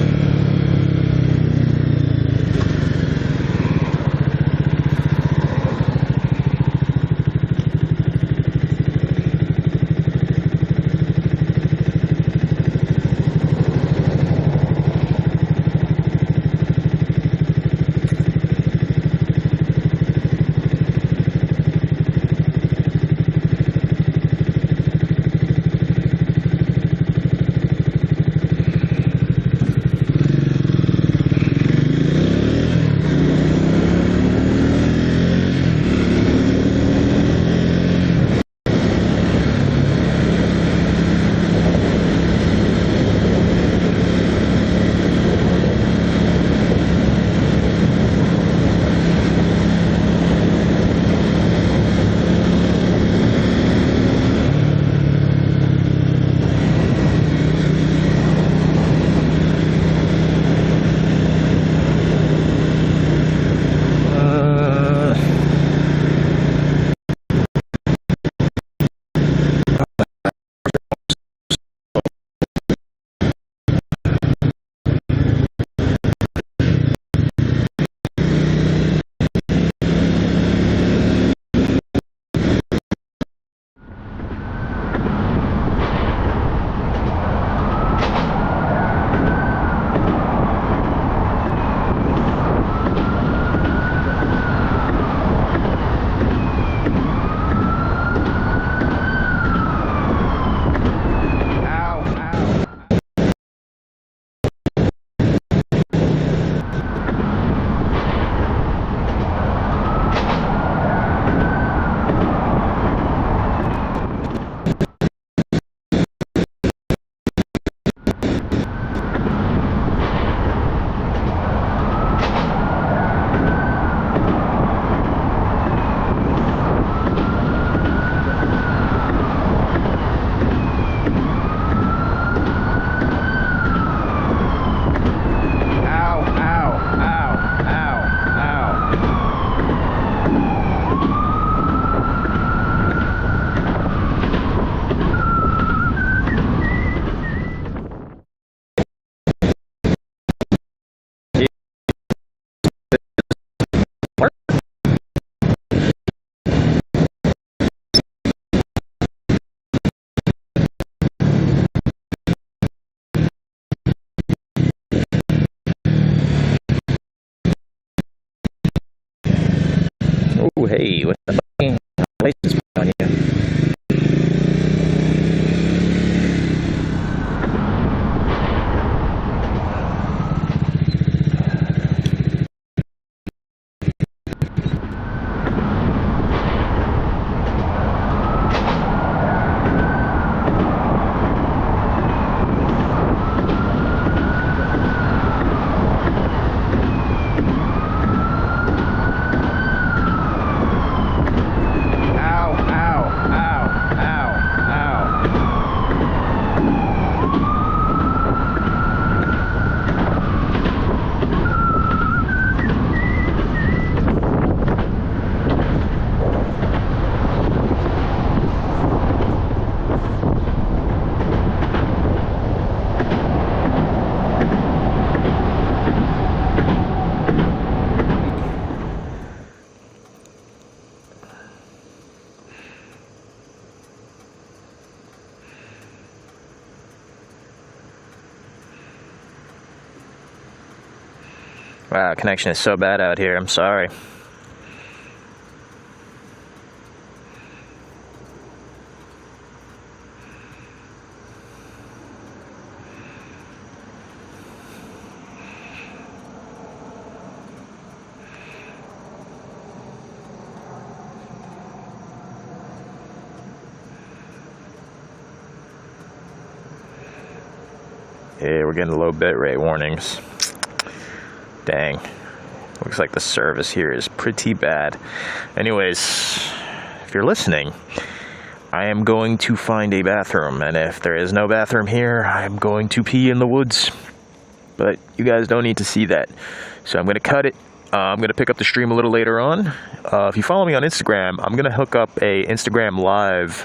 Oh, hey, what the fucking license plate on you? Wow, connection is so bad out here. I'm sorry. Yeah, we're getting low bit rate warnings. Dang. Looks like the service here is pretty bad. Anyways, if you're listening, I am going to find a bathroom, and if there is no bathroom here, I'm going to pee in the woods. But you guys don't need to see that. So I'm going to cut it, I'm going to pick up the stream a little later on. If you follow me on Instagram, I'm going to hook up a Instagram live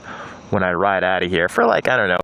when I ride out of here for like, I don't know.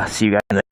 See you guys in the